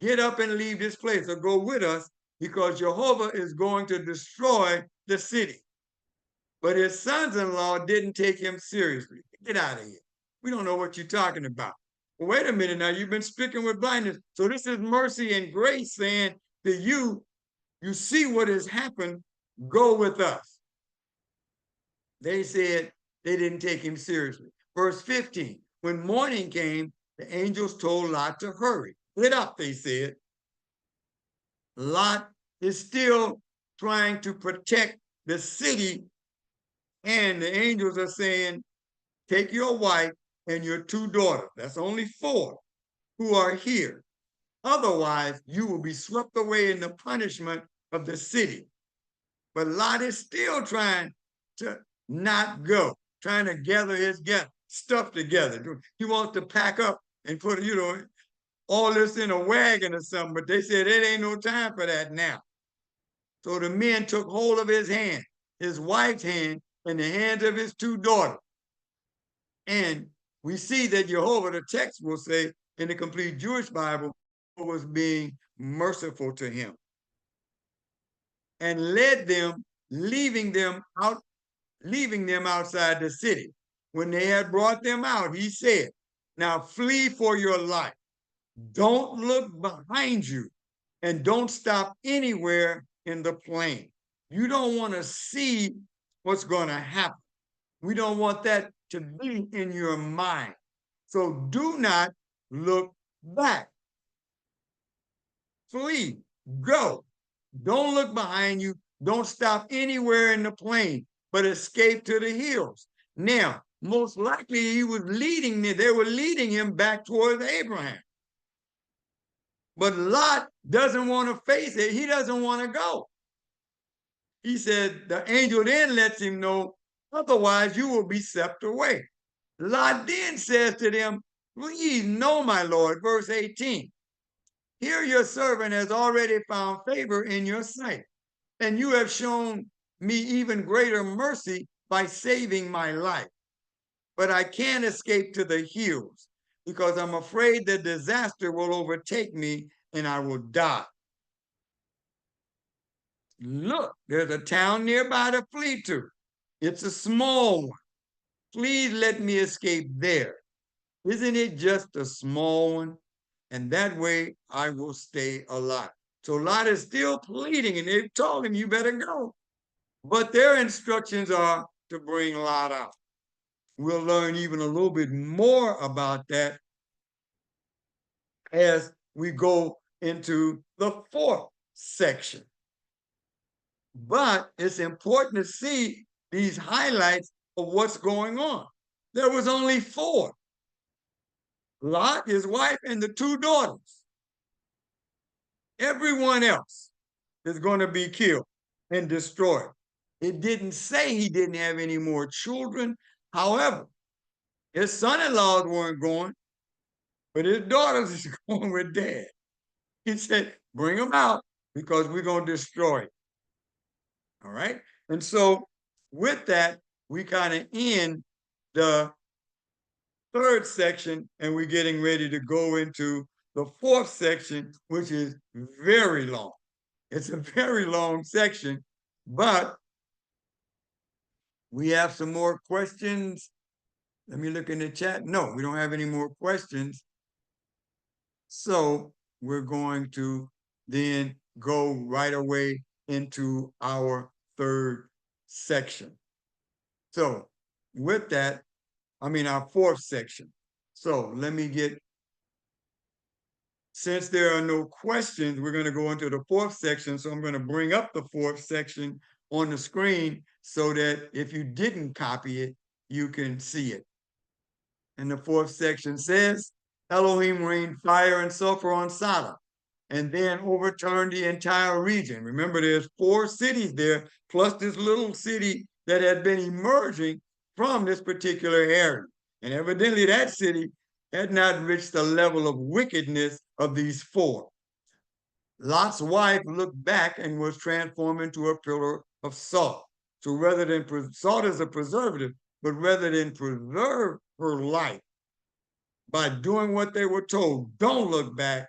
get up and leave this place, or go with us, because Jehovah is going to destroy the city. But his sons-in-law didn't take him seriously. Get out of here. We don't know what you're talking about. Well, wait a minute now, you've been stricken with blindness. So this is mercy and grace saying to you, you see what has happened, go with us. They said they didn't take him seriously. Verse 15, when morning came, the angels told Lot to hurry. Get up, they said. Lot is still trying to protect the city, and the angels are saying, take your wife and your 2 daughters. That's only 4 who are here. Otherwise, you will be swept away in the punishment of the city. But Lot is still trying to not go, trying to gather his stuff together. He wants to pack up and put, all this in a wagon or something, but they said it ain't no time for that now. So the men took hold of his hand, his wife's hand, and the hands of his 2 daughters. And we see that Jehovah, the text will say in the complete Jewish Bible, was being merciful to him and led them, leaving them outside the city. When they had brought them out, he said, now flee for your life. Don't look behind you and don't stop anywhere in the plain. You don't want to see what's going to happen. We don't want that to be in your mind. So do not look back. Flee, go. Don't look behind you. Don't stop anywhere in the plain, but escape to the hills. Now, most likely they were leading him back towards Abraham. But Lot doesn't want to face it. He doesn't want to go. He said, the angel then lets him know, otherwise you will be swept away. Lot then says to them, please know, my Lord, verse 18, here your servant has already found favor in your sight, and you have shown me even greater mercy by saving my life. But I can't escape to the hills because I'm afraid that disaster will overtake me and I will die. Look, there's a town nearby to flee to. It's a small one. Please let me escape there. Isn't it just a small one? And that way I will stay alive. So Lot is still pleading, and they've told him, you better go. But their instructions are to bring Lot out. We'll learn even a little bit more about that as we go into the 4th section. But it's important to see these highlights of what's going on. There was only 4. Lot, his wife, and the 2 daughters. Everyone else is going to be killed and destroyed. It didn't say he didn't have any more children. However, his son-in-laws weren't going, but his daughters is going with dad. He said, bring them out because we're going to destroy it. All right. And so with that, we kind of end the 3rd section, and we're getting ready to go into the 4th section, which is very long. It's a very long section, but we have some more questions. Let me look in the chat. No, we don't have any more questions. So we're going to then go right away into our 3rd section. So with that, our 4th section. So let me since there are no questions, we're going to go into the 4th section. So I'm going to bring up the 4th section on the screen so that if you didn't copy it, you can see it. And the 4th section says, Elohim rained fire and sulfur on Sodom and then overturned the entire region. Remember, there's 4 cities there, plus this little city that had been emerging from this particular area. And evidently that city had not reached the level of wickedness of these 4. Lot's wife looked back and was transformed into a pillar of salt. So rather than salt is a preservative, but rather than preserve her life by doing what they were told, don't look back,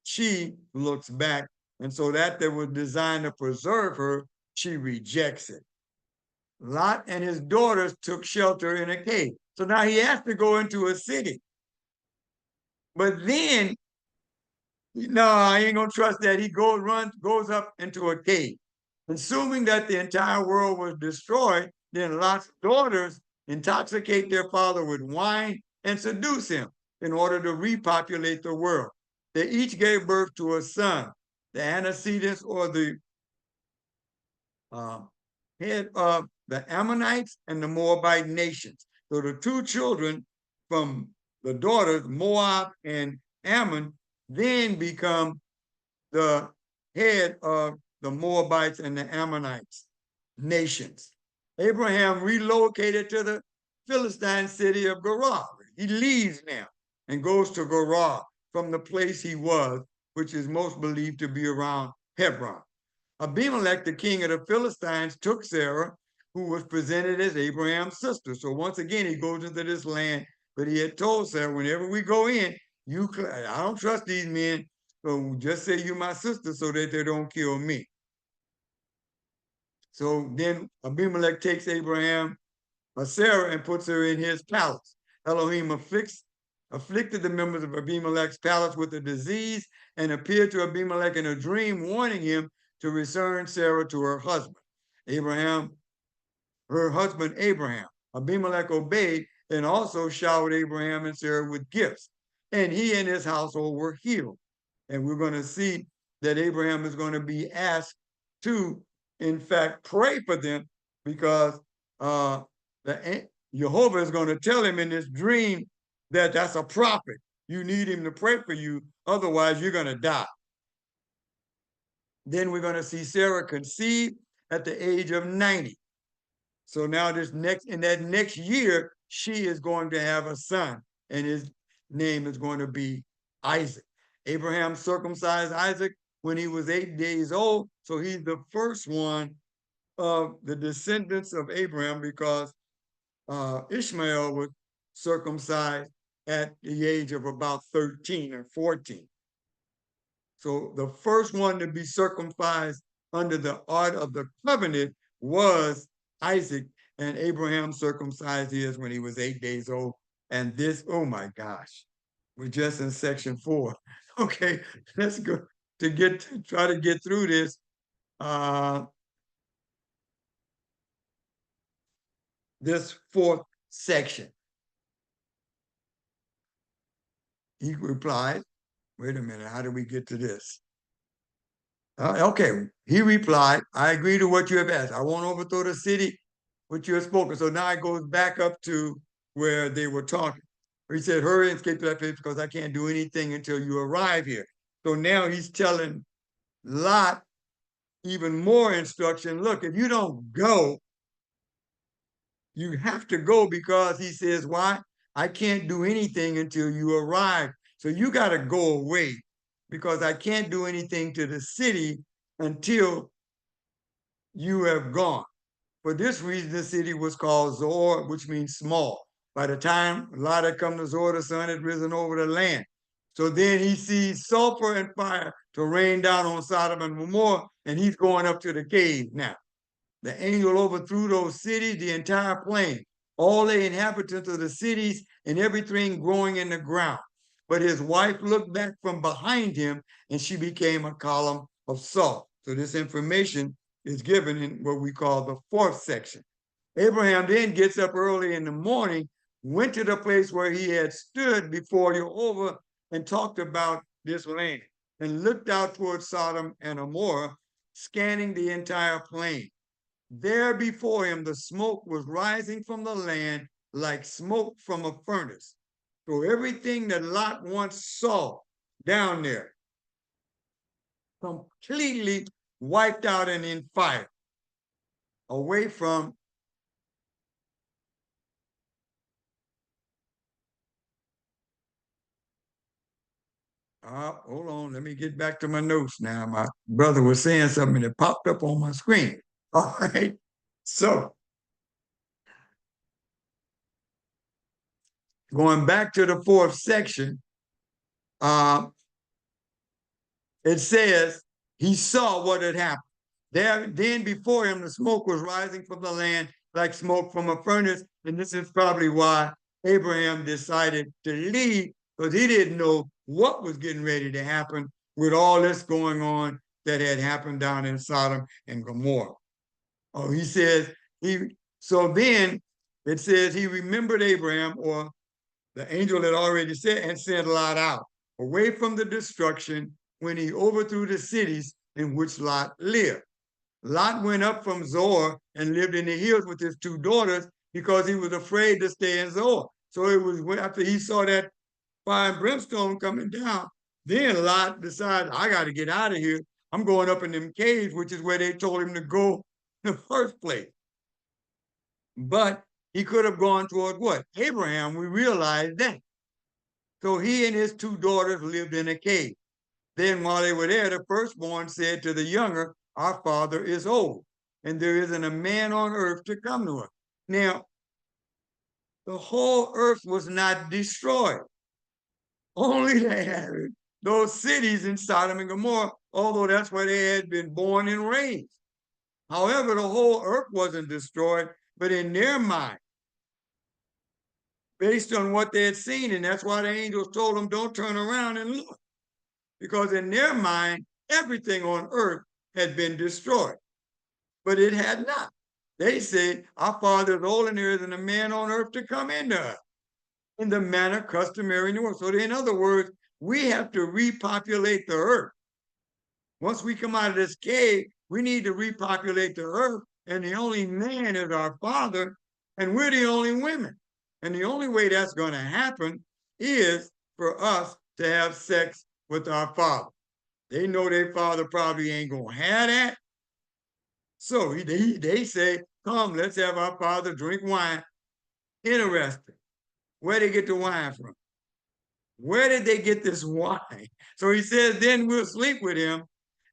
she looks back. And so that was designed to preserve her, she rejects it. Lot and his daughters took shelter in a cave. So now he has to go into a city. But then, no, I ain't gonna trust that. He goes up into a cave. Assuming that the entire world was destroyed, then Lot's daughters intoxicate their father with wine and seduce him in order to repopulate the world. They each gave birth to a son, the antecedents or the head of the Ammonites and the Moabite nations. So the 2 children from the daughters, Moab and Ammon, then become the head of the Moabites and the Ammonites nations. Abraham relocated to the Philistine city of Gerar. He leaves now and goes to Gerar from the place he was, which is most believed to be around Hebron. Abimelech, the king of the Philistines, took Sarah, who was presented as Abraham's sister. So once again, he goes into this land, but he had told Sarah, whenever we go in, I don't trust these men, so just say you're my sister so that they don't kill me. So then Abimelech takes Sarah, and puts her in his palace. Elohim afflicted the members of Abimelech's palace with a disease and appeared to Abimelech in a dream, warning him to return Sarah to her husband. Her husband Abraham. Abimelech obeyed and also showered Abraham and Sarah with gifts. And he and his household were healed. And we're going to see that Abraham is going to be asked to, in fact, pray for them because Jehovah is going to tell him in this dream that that's a prophet. You need him to pray for you, otherwise you're going to die. Then we're going to see Sarah conceive at the age of 90. So now in that next year, she is going to have a son, and his name is going to be Isaac. Abraham circumcised Isaac when he was 8 days old. So he's the first one of the descendants of Abraham because Ishmael was circumcised at the age of about 13 or 14. So the first one to be circumcised under the Ark of the Covenant was Isaac, and Abraham circumcised his when he was 8 days old. And this, oh my gosh, we're just in section 4. Okay, let's go try to get through this. This fourth section. He replied, wait a minute, how do we get to this? Okay, he replied, I agree to what you have asked. I won't overthrow the city which you have spoken. So now it goes back up to where they were talking. He said, hurry and escape to that place because I can't do anything until you arrive here. So now he's telling Lot even more instruction. Look, if you don't go, you have to go because he says, why? I can't do anything until you arrive. So you got to go away because I can't do anything to the city until you have gone. For this reason, the city was called Zoar, which means small. By the time Lot had come to Zoar, the sun had risen over the land. So then he sees sulfur and fire to rain down on Sodom and Gomorrah, and he's going up to the cave now. The angel overthrew those cities, the entire plain, all the inhabitants of the cities and everything growing in the ground. But his wife looked back from behind him and she became a column of salt. So this information is given in what we call the fourth section. Abraham then gets up early in the morning, went to the place where he had stood before Jehovah and talked about this land and looked out towards Sodom and Gomorrah, scanning the entire plain. There before him, the smoke was rising from the land like smoke from a furnace. So everything that Lot once saw down there completely wiped out and in fire away from hold on, let me get back to my notes now. My brother was saying something that popped up on my screen. All right, so going back to the fourth section, it says he saw what had happened. Then before him, the smoke was rising from the land like smoke from a furnace. And this is probably why Abraham decided to leave, because he didn't know what was getting ready to happen with all this going on that had happened down in Sodom and Gomorrah. Oh, he says, so then it says he remembered Abraham, or the angel had already said, and sent Lot out away from the destruction when he overthrew the cities in which Lot lived. Lot went up from Zoar and lived in the hills with his two daughters because he was afraid to stay in Zoar. So it was after he saw that fire and brimstone coming down, then Lot decided, I got to get out of here. I'm going up in them caves, which is where they told him to go in the first place. But he could have gone toward what? Abraham, we realized that. So he and his two daughters lived in a cave. Then while they were there, the firstborn said to the younger, our father is old, and there isn't a man on earth to come to us. Now, the whole earth was not destroyed. Only they had those cities in Sodom and Gomorrah, although that's where they had been born and raised. However, the whole earth wasn't destroyed, but in their mind, based on what they had seen, and that's why the angels told them, don't turn around and look, because in their mind, everything on earth had been destroyed, but it had not. They said, our father is old and there isn't a man on earth to come into us in the manner customary in the world. So in other words, we have to repopulate the earth. Once we come out of this cave, we need to repopulate the earth, and the only man is our father, and we're the only women. And the only way that's going to happen is for us to have sex with our father. They know their father probably ain't going to have that. So they say, come, let's have our father drink wine. Interesting. Where they get the wine from? Where did they get this wine? So he says, then we'll sleep with him.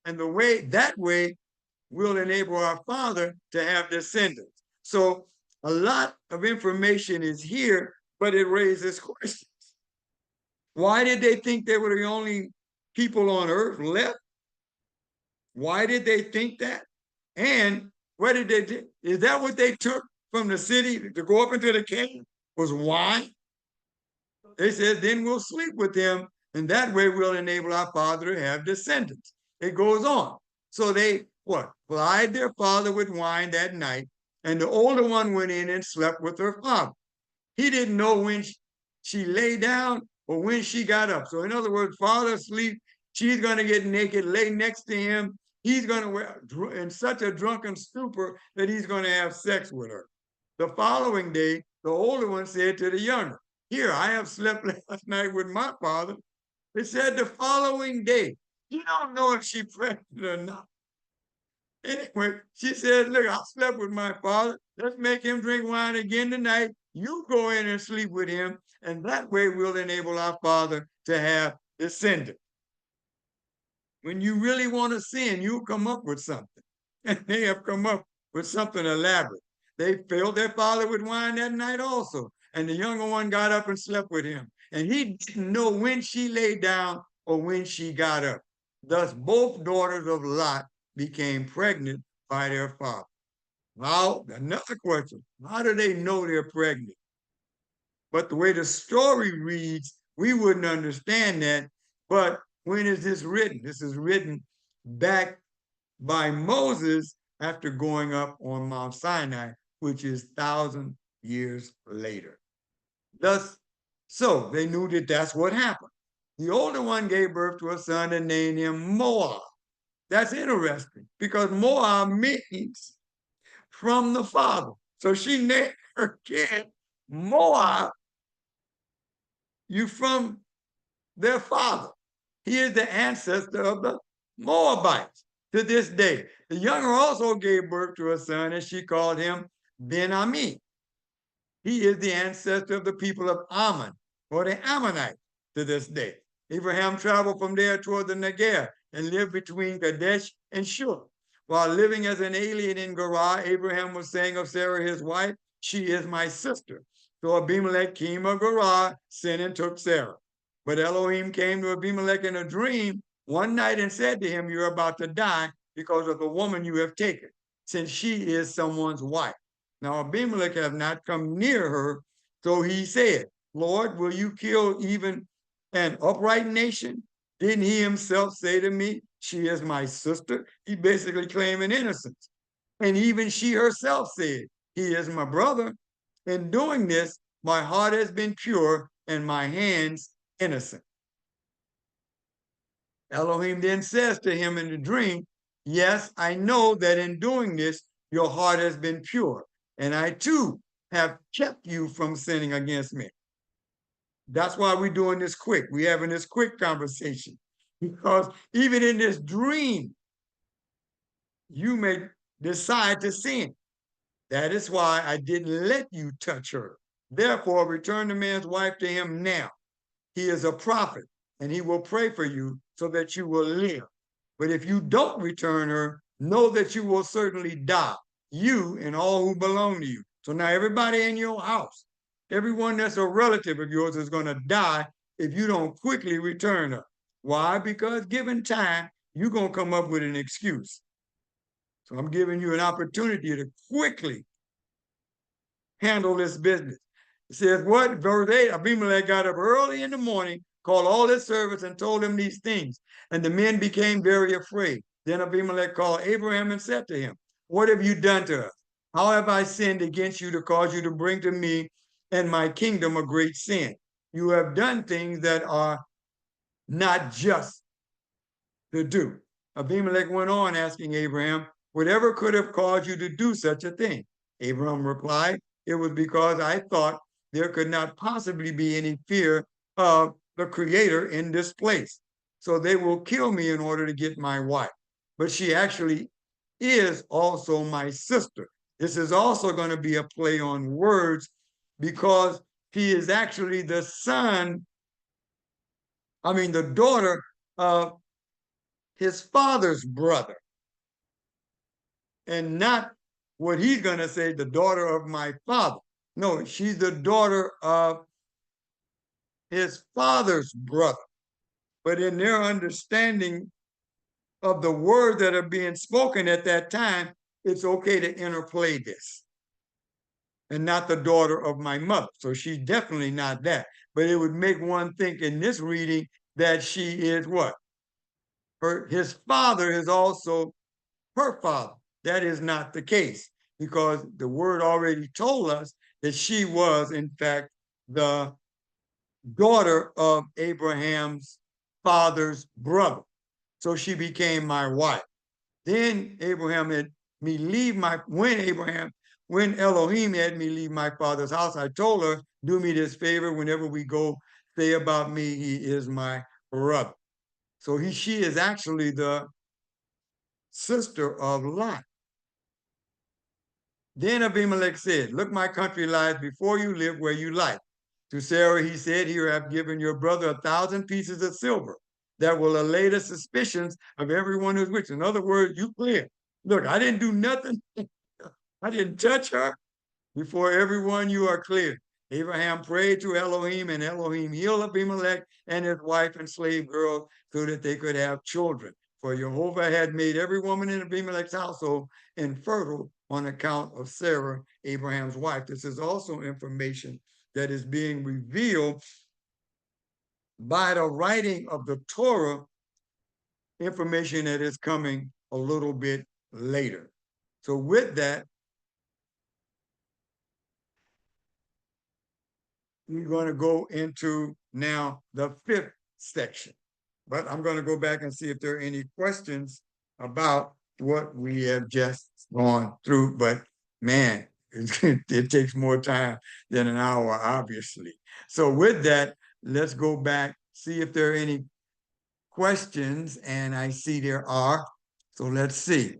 And that way will enable our father to have descendants. So a lot of information is here, but it raises questions. Why did they think they were the only people on earth left? Why did they think that? And what did they do? Is that what they took from the city to go up into the cave? Was wine? They said, then we'll sleep with him, and that way we'll enable our father to have descendants. It goes on. So they, plied their father with wine that night, and the older one went in and slept with her father. He didn't know when she lay down or when she got up. So in other words, father sleep, she's going to get naked, lay next to him. He's going to in such a drunken stupor that he's going to have sex with her. The following day, the older one said to the younger, here, I have slept last night with my father. It said the following day. You don't know if she pregnant or not. Anyway, she said, look, I slept with my father. Let's make him drink wine again tonight. You go in and sleep with him, and that way we'll enable our father to have descendants. When you really want to sin, you come up with something. And they have come up with something elaborate. They filled their father with wine that night also. And the younger one got up and slept with him. And he didn't know when she lay down or when she got up. Thus, both daughters of Lot became pregnant by their father. Now, another question, how do they know they're pregnant? But the way the story reads, we wouldn't understand that. But when is this written? This is written back by Moses after going up on Mount Sinai, which is 1,000 years later. Thus, so they knew that that's what happened. The older one gave birth to a son and named him Moab. That's interesting because Moab means from the father. So she named her kid Moab, you from their father. He is the ancestor of the Moabites to this day. The younger also gave birth to a son, and she called him Ben-Ami. He is the ancestor of the people of Ammon, or the Ammonites, to this day. Abraham traveled from there toward the Negev and lived between Kadesh and Shur. While living as an alien in Gerar, Abraham was saying of Sarah, his wife, she is my sister. So Abimelech came of Gerar, sinned and took Sarah. But Elohim came to Abimelech in a dream one night and said to him, you're about to die because of the woman you have taken, since she is someone's wife. Now Abimelech has not come near her, so he said, Lord, will you kill even an upright nation? Didn't he himself say to me, she is my sister? He basically claiming innocence. And even she herself said, he is my brother. In doing this, my heart has been pure and my hands innocent. Elohim then says to him in the dream, yes, I know that in doing this, your heart has been pure, and I too have kept you from sinning against me. That's why we're doing this quick. We're having this quick conversation. Because even in this dream, you may decide to sin. That is why I didn't let you touch her. Therefore, return the man's wife to him now. He is a prophet, and he will pray for you so that you will live. But if you don't return her, know that you will certainly die, you and all who belong to you. So now everybody in your house, everyone that's a relative of yours is going to die if you don't quickly return her. Why? Because given time, you're going to come up with an excuse. So I'm giving you an opportunity to quickly handle this business. It says what? Verse 8, Abimelech got up early in the morning, called all his servants and told them these things. And the men became very afraid. Then Abimelech called Abraham and said to him, what have you done to us? How have I sinned against you to cause you to bring to me and my kingdom a great sin? You have done things that are not just to do. Abimelech went on asking Abraham, whatever could have caused you to do such a thing? Abraham replied, it was because I thought there could not possibly be any fear of the Creator in this place. So they will kill me in order to get my wife. But she actually is also my sister. This is also going to be a play on words because she is actually the daughter of his father's brother, and not what he's going to say, the daughter of my father. No, she's the daughter of his father's brother. But in their understanding of the words that are being spoken at that time, it's okay to interplay this. And not the daughter of my mother. So she's definitely not that. But it would make one think in this reading that she is what? His father is also her father. That is not the case because the word already told us that she was, in fact, the daughter of Abraham's father's brother. So she became my wife. Then Abraham had me leave when Elohim had me leave my father's house, I told her, do me this favor whenever we go, say about me, he is my brother. So she is actually the sister of Lot. Then Abimelech said, look, my country lies before you, live where you like. To Sarah, he said, here I've given your brother 1,000 pieces of silver that will allay the suspicions of everyone who's with you. In other words, you clear. Look, I didn't do nothing. I didn't touch her. Before everyone, you are clear. Abraham prayed to Elohim, and Elohim healed Abimelech and his wife and slave girl so that they could have children. For Jehovah had made every woman in Abimelech's household infertile on account of Sarah, Abraham's wife. This is also information that is being revealed by the writing of the Torah, information that is coming a little bit later. So with that, we're going to go into now the 5th section. But I'm going to go back and see if there are any questions about what we have just gone through. But man, it takes more time than an hour, obviously. So with that, let's go back, see if there are any questions. And I see there are. So let's see.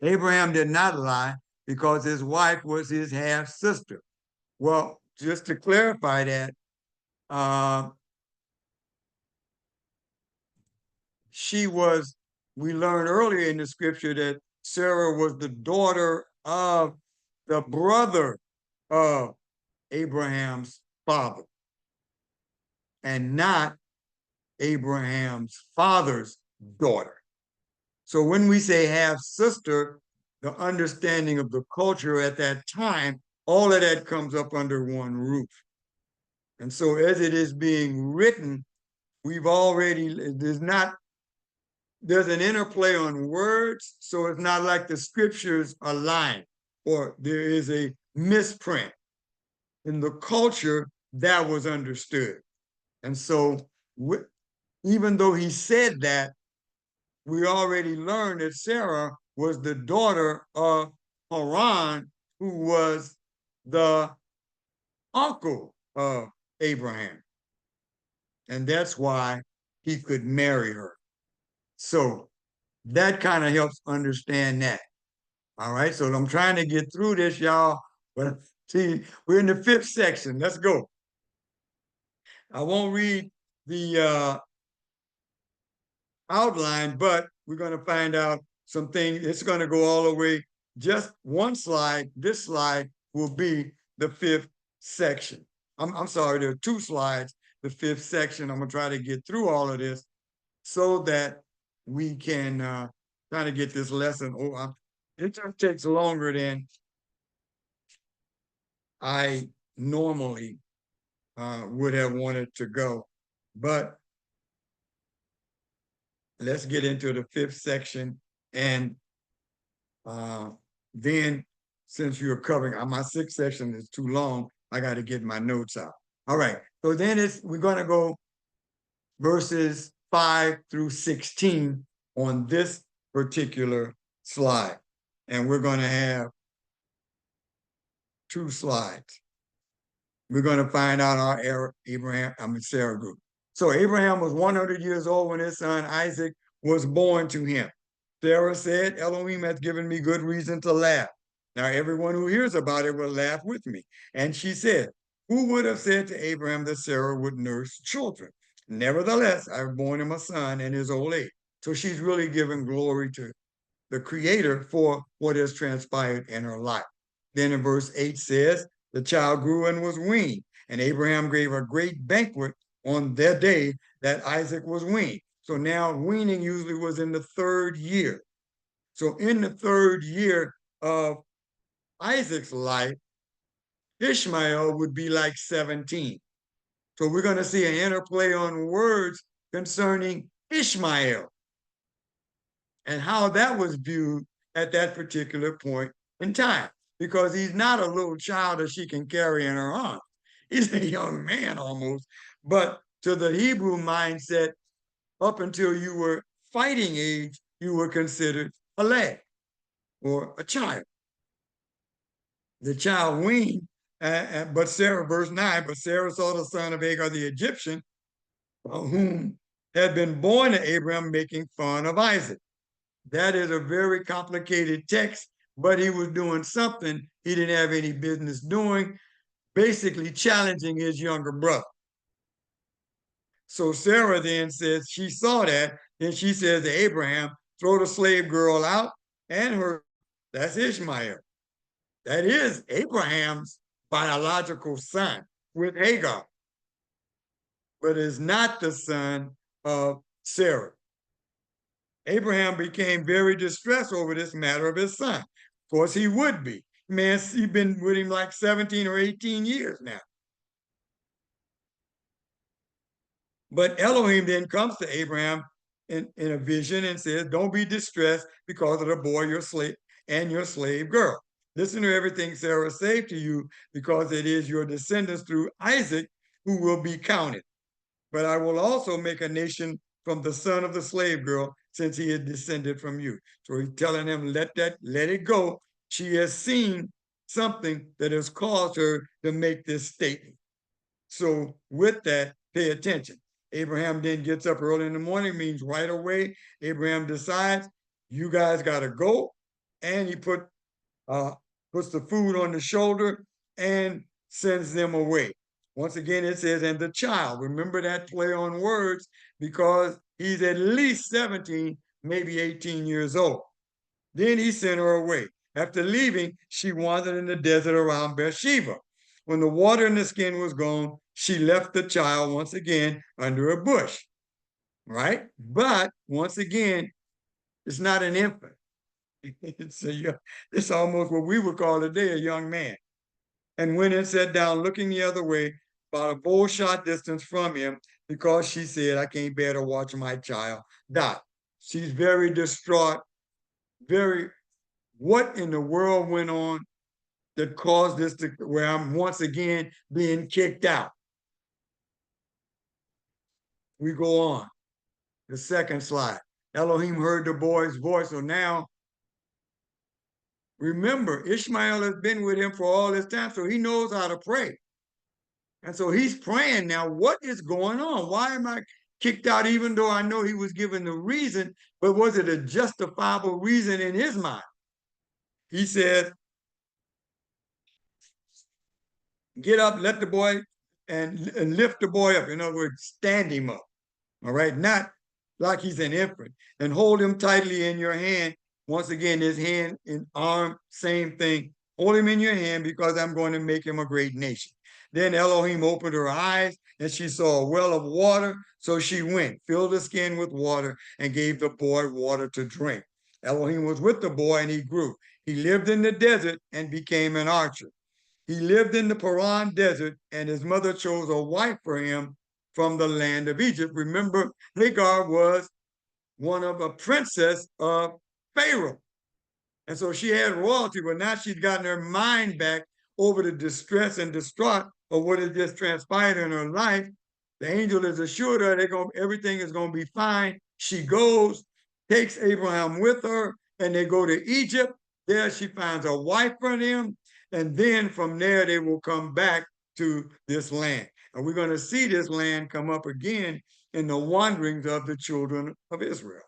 Abraham did not lie because his wife was his half sister. Well, just to clarify that, we learned earlier in the scripture that Sarah was the daughter of the brother of Abraham's father and not Abraham's father's daughter. So when we say half sister, the understanding of the culture at that time, all of that comes up under one roof. And so as it is being written, there's an interplay on words, so it's not like the scriptures are lying or there is a misprint. In the culture, that was understood. And so even though he said that, we already learned that Sarah was the daughter of Haran, who was the uncle of Abraham. And that's why he could marry her. So that kind of helps understand that. All right. So I'm trying to get through this, y'all. But see, we're in the 5th section. Let's go. I won't read the outline, but we're going to find out some things. It's going to go all the way. Just one slide. This slide will be the 5th section. I'm sorry, there are 2 slides, the 5th section. I'm going to try to get through all of this so that we can try to get this lesson. It just takes longer than I normally would have wanted to go. But let's get into the 5th section. And then since you're covering, my 6th section is too long, I got to get my notes out. All right. So then we're going to go verses 5 through 16 on this particular slide. And we're going to have 2 slides. We're going to find out our Sarah group. So Abraham was 100 years old when his son Isaac was born to him. Sarah said, Elohim has given me good reason to laugh. Now everyone who hears about it will laugh with me. And she said, who would have said to Abraham that Sarah would nurse children? Nevertheless, I've borne him a son in his old age. So she's really giving glory to the Creator for what has transpired in her life. Then in verse 8 says, the child grew and was weaned, and Abraham gave a great banquet on the day that Isaac was weaned. So now weaning usually was in the 3rd year. So in the 3rd year of Isaac's life, Ishmael would be like 17. So we're going to see an interplay on words concerning Ishmael and how that was viewed at that particular point in time, because he's not a little child that she can carry in her arms. He's a young man almost. But to the Hebrew mindset, up until you were fighting age, you were considered a lad or a child. The child weaned, but Sarah, verse 9, but Sarah saw the son of Hagar the Egyptian, whom had been born to Abraham, making fun of Isaac. That is a very complicated text, but he was doing something he didn't have any business doing, basically challenging his younger brother. So Sarah then says she saw that, then she says to Abraham, throw the slave girl out and her, that's Ishmael. That is Abraham's biological son with Hagar, but is not the son of Sarah. Abraham became very distressed over this matter of his son. Of course, he would be. Man, he's been with him like 17 or 18 years now. But Elohim then comes to Abraham in a vision and says, don't be distressed because of the boy, your slave, and your slave girl. Listen to everything Sarah said to you, because it is your descendants through Isaac who will be counted. But I will also make a nation from the son of the slave girl, since he is descended from you. So he's telling him, let it go. She has seen something that has caused her to make this statement. So with that, pay attention. Abraham then gets up early in the morning, means right away. Abraham decides, you guys got to go. And he puts the food on the shoulder and sends them away. Once again, it says, and the child. Remember that play on words, because he's at least 17, maybe 18 years old. Then he sent her away. After leaving, she wandered in the desert around Beersheba. When the water in the skin was gone, she left the child once again under a bush, right? But once again, it's not an infant. It's almost what we would call today a young man. And went and sat down looking the other way, about a bow shot distance from him, because she said, I can't bear to watch my child die. She's very distraught, what in the world went on that caused this to where I'm once again being kicked out? We go on. The second slide. Elohim heard the boy's voice. So now, remember, Ishmael has been with him for all this time, so he knows how to pray. And so he's praying now, what is going on? Why am I kicked out, even though I know he was given the reason, but was it a justifiable reason in his mind? He said, get up, let the boy, and lift the boy up. In other words, stand him up. All right, not like he's an infant, and hold him tightly in your hand. Once again, his hand and arm, same thing. Hold him in your hand because I'm going to make him a great nation. Then Elohim opened her eyes and she saw a well of water. So she went, filled the skin with water, and gave the boy water to drink. Elohim was with the boy and he grew. He lived in the desert and became an archer. He lived in the Paran desert, and his mother chose a wife for him from the land of Egypt. Remember, Hagar was one of a princess of Pharaoh. And so she had royalty, but now she's gotten her mind back over the distress and distraught of what had just transpired in her life. The angel has assured her everything is going to be fine. She goes, takes Abraham with her, and they go to Egypt. There she finds a wife for him. And then from there, they will come back to this land. And we're going to see this land come up again in the wanderings of the children of Israel.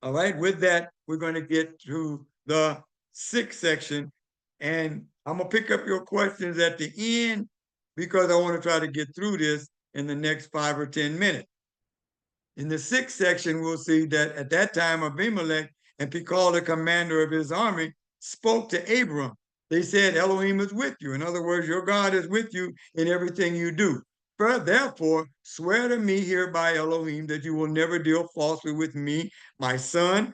All right, with that, we're going to get to the 6th section. And I'm going to pick up your questions at the end because I want to try to get through this in the next 5 or 10 minutes. In the 6th section, we'll see that at that time, Abimelech and Pichol, the commander of his army, spoke to Abram. They said, Elohim is with you. In other words, your God is with you in everything you do. Therefore, swear to me here by Elohim that you will never deal falsely with me, my son,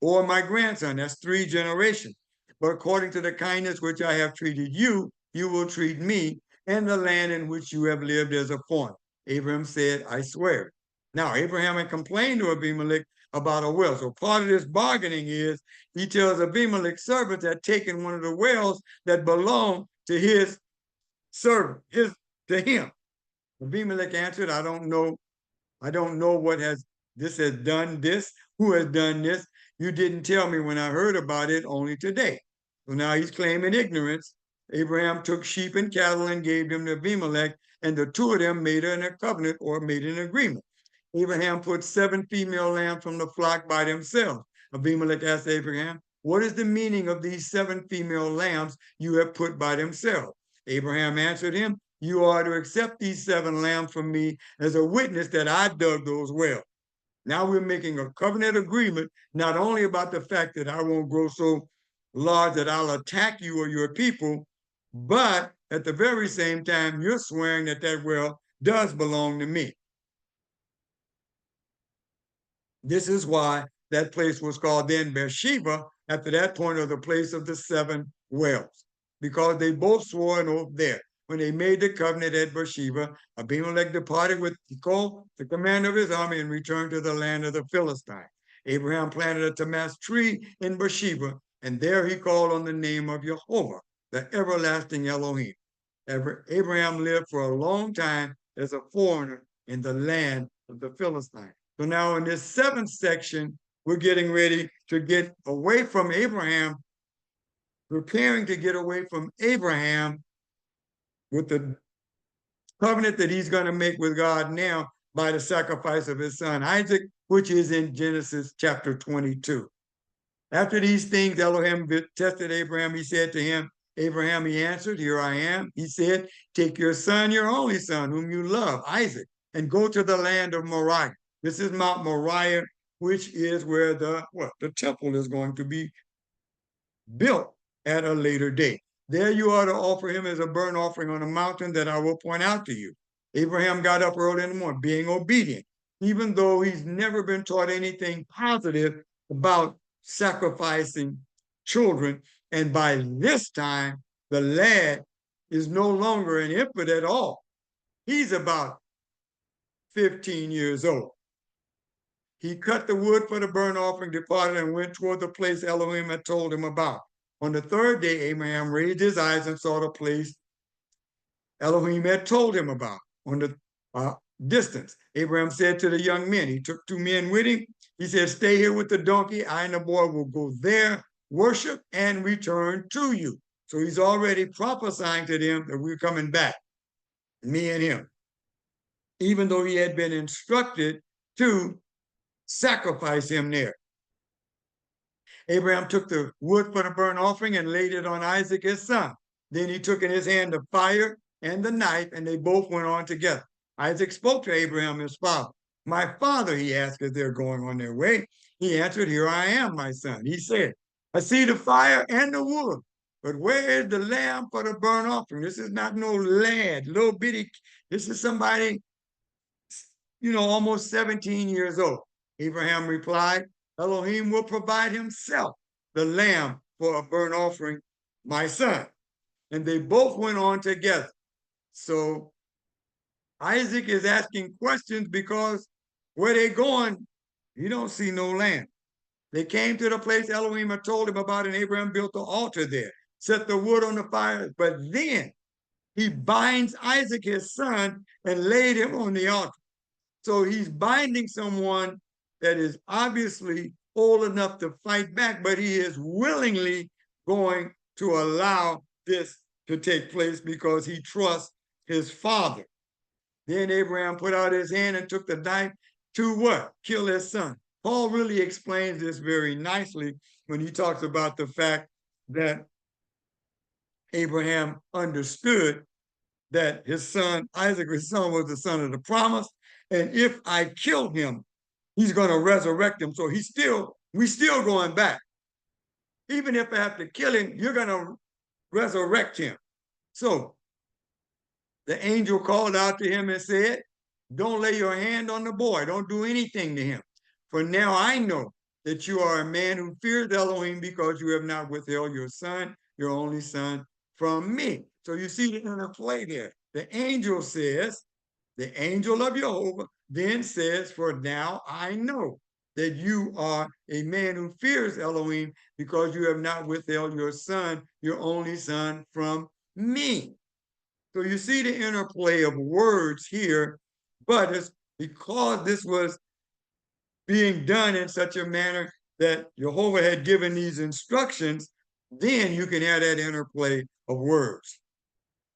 or my grandson. That's 3 generations. But according to the kindness which I have treated you, you will treat me and the land in which you have lived as a foreigner. Abraham said, I swear. Now, Abraham had complained to Abimelech about a well. So part of this bargaining is he tells Abimelech's servants had taken one of the wells that belonged to his servant, to him. Abimelech answered, I don't know what has done this, who has done this. You didn't tell me when I heard about it, only today. So now he's claiming ignorance. Abraham took sheep and cattle and gave them to Abimelech, and the 2 of them made a covenant or made an agreement. Abraham put 7 female lambs from the flock by themselves. Abimelech asked Abraham, what is the meaning of these 7 female lambs you have put by themselves? Abraham answered him, you are to accept these 7 lambs from me as a witness that I dug those wells. Now we're making a covenant agreement, not only about the fact that I won't grow so large that I'll attack you or your people, but at the very same time, you're swearing that that well does belong to me. This is why that place was called then Beersheba, after that point, of the place of the 7 wells, because they both swore an oath there. When they made the covenant at Beersheba, Abimelech departed with Pichol, the commander of his army, and returned to the land of the Philistines. Abraham planted a tamask tree in Beersheba, and there he called on the name of Jehovah, the everlasting Elohim. Abraham lived for a long time as a foreigner in the land of the Philistines. So now in this 7th section, we're getting ready to get away from Abraham, preparing to get away from Abraham with the covenant that he's going to make with God now by the sacrifice of his son Isaac, which is in Genesis chapter 22. After these things, Elohim tested Abraham. He said to him, Abraham, he answered, here I am. He said, take your son, your only son, whom you love, Isaac, and go to the land of Moriah. This is Mount Moriah, which is where the temple is going to be built at a later date. There you are to offer him as a burnt offering on a mountain that I will point out to you. Abraham got up early in the morning, being obedient, even though he's never been taught anything positive about sacrificing children. And by this time, the lad is no longer an infant at all. He's about 15 years old. He cut the wood for the burnt offering, departed, and went toward the place Elohim had told him about. On the 3rd day, Abraham raised his eyes and saw the place Elohim had told him about on the distance. Abraham said to the young men, he took 2 men with him. He said, stay here with the donkey. I and the boy will go there, worship, and return to you. So he's already prophesying to them that we're coming back, me and him, even though he had been instructed to sacrifice him there. Abraham took the wood for the burnt offering and laid it on Isaac, his son. Then he took in his hand the fire and the knife, and they both went on together. Isaac spoke to Abraham, his father. My father, he asked as they're going on their way. He answered, here I am, my son. He said, I see the fire and the wood, but where is the lamb for the burnt offering? This is not no lad, little bitty. This is somebody, almost 17 years old. Abraham replied, Elohim will provide himself the lamb for a burnt offering, my son. And they both went on together. So Isaac is asking questions because where they going, you don't see no lamb. They came to the place Elohim had told him about, and Abraham built the altar there, set the wood on the fire. But then he binds Isaac, his son, and laid him on the altar. So he's binding someone that is obviously old enough to fight back, but he is willingly going to allow this to take place because he trusts his father. Then Abraham put out his hand and took the knife to what? Kill his son. Paul really explains this very nicely when he talks about the fact that Abraham understood that his son, Isaac, his son, was the son of the promise. And if I kill him, he's going to resurrect him. So we still going back. Even if I have to kill him, you're going to resurrect him. So the angel called out to him and said, don't lay your hand on the boy. Don't do anything to him. For now I know that you are a man who fears Elohim because you have not withheld your son, your only son, from me. So you see the interplay there. The angel says, the angel of Jehovah then says, for now I know that you are a man who fears Elohim because you have not withheld your son, your only son, from me. So you see the interplay of words here, but it's because this was being done in such a manner that Jehovah had given these instructions, then you can have that interplay of words.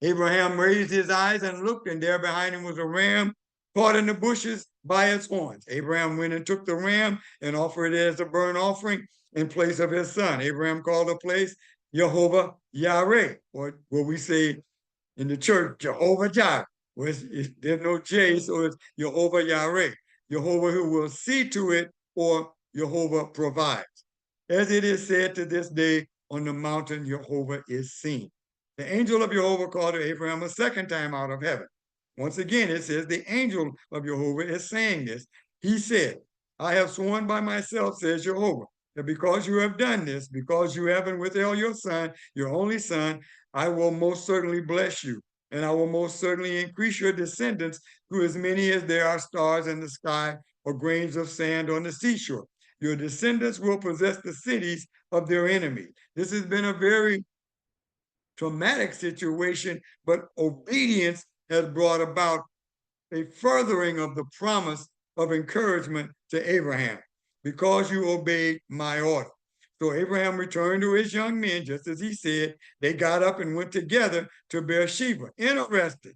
Abraham raised his eyes and looked, and there behind him was a ram caught in the bushes by its horns. Abraham went and took the ram and offered it as a burnt offering in place of his son. Abraham called the place Jehovah Yireh, or what we say in the church, Jehovah Jireh. There's no J, so it's Jehovah Yireh, Jehovah who will see to it, or Jehovah provides. As it is said to this day, on the mountain Jehovah is seen. The angel of Jehovah called to Abraham a second time out of heaven. Once again, it says the angel of Jehovah is saying this. He said, I have sworn by myself, says Jehovah, that because you have done this, because you haven't withheld your son, your only son, I will most certainly bless you, and I will most certainly increase your descendants to as many as there are stars in the sky or grains of sand on the seashore. Your descendants will possess the cities of their enemies. This has been a very traumatic situation, but obedience has brought about a furthering of the promise of encouragement to Abraham, because you obeyed my order. So Abraham returned to his young men, just as he said. They got up and went together to Beersheba. Interesting.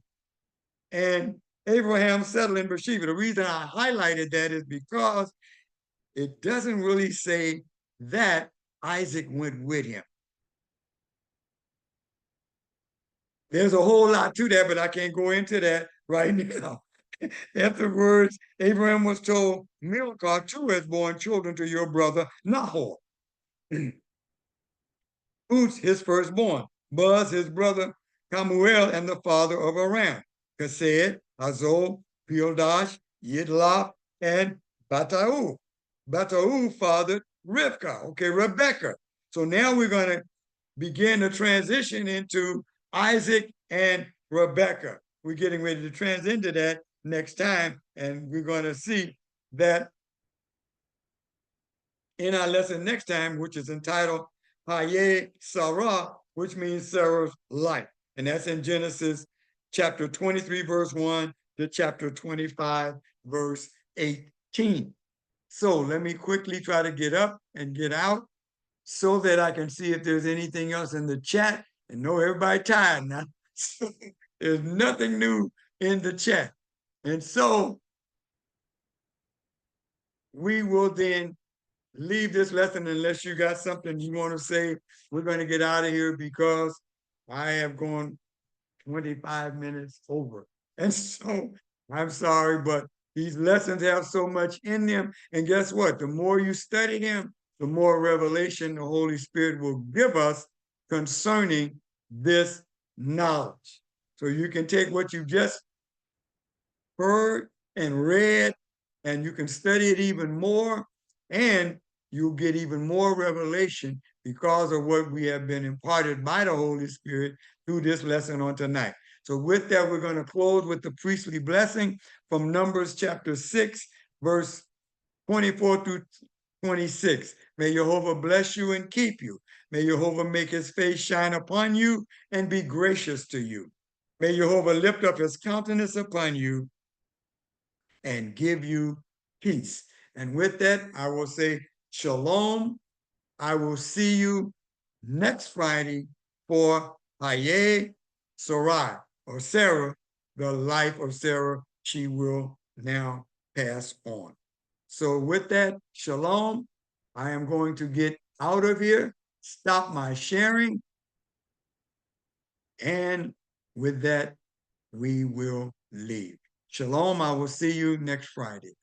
And Abraham settled in Beersheba. The reason I highlighted that is because it doesn't really say that Isaac went with him. There's a whole lot to that, but I can't go into that right now. Afterwards, Abraham was told, Milcah too has borne children to your brother Nahor. Who's his firstborn? Buz, his brother Kamuel, and the father of Aram. Kesed, Hazol, Pildash, Yidlaf, and Batau. Batau fathered Rivkah, Rebecca. So now we're going to begin to transition into Isaac and Rebecca. We're getting ready to transition into that next time, and we're going to see that in our lesson next time, which is entitled Haye Sarah, which means Sarah's life. And that's in Genesis chapter 23, verse 1 to chapter 25, verse 18. So let me quickly try to get up and get out so that I can see if there's anything else in the chat. And know everybody tired now. So there's nothing new in the chat. And so we will then leave this lesson unless you got something you want to say. We're going to get out of here because I have gone 25 minutes over. And so I'm sorry, but these lessons have so much in them. And guess what? The more you study them, the more revelation the Holy Spirit will give us concerning this knowledge. So you can take what you just heard and read, and you can study it even more, and you'll get even more revelation because of what we have been imparted by the Holy Spirit through this lesson on tonight. So with that, we're going to close with the priestly blessing from Numbers chapter 6, verse 24 through 26. May Jehovah bless you and keep you. May Jehovah make his face shine upon you and be gracious to you. May Jehovah lift up his countenance upon you and give you peace. And with that, I will say shalom. I will see you next Friday for Hayeh Sarai, or Sarah, the life of Sarah. She will now pass on. So with that, shalom. I am going to get out of here, stop my sharing, and with that, we will leave. Shalom. I will see you next Friday.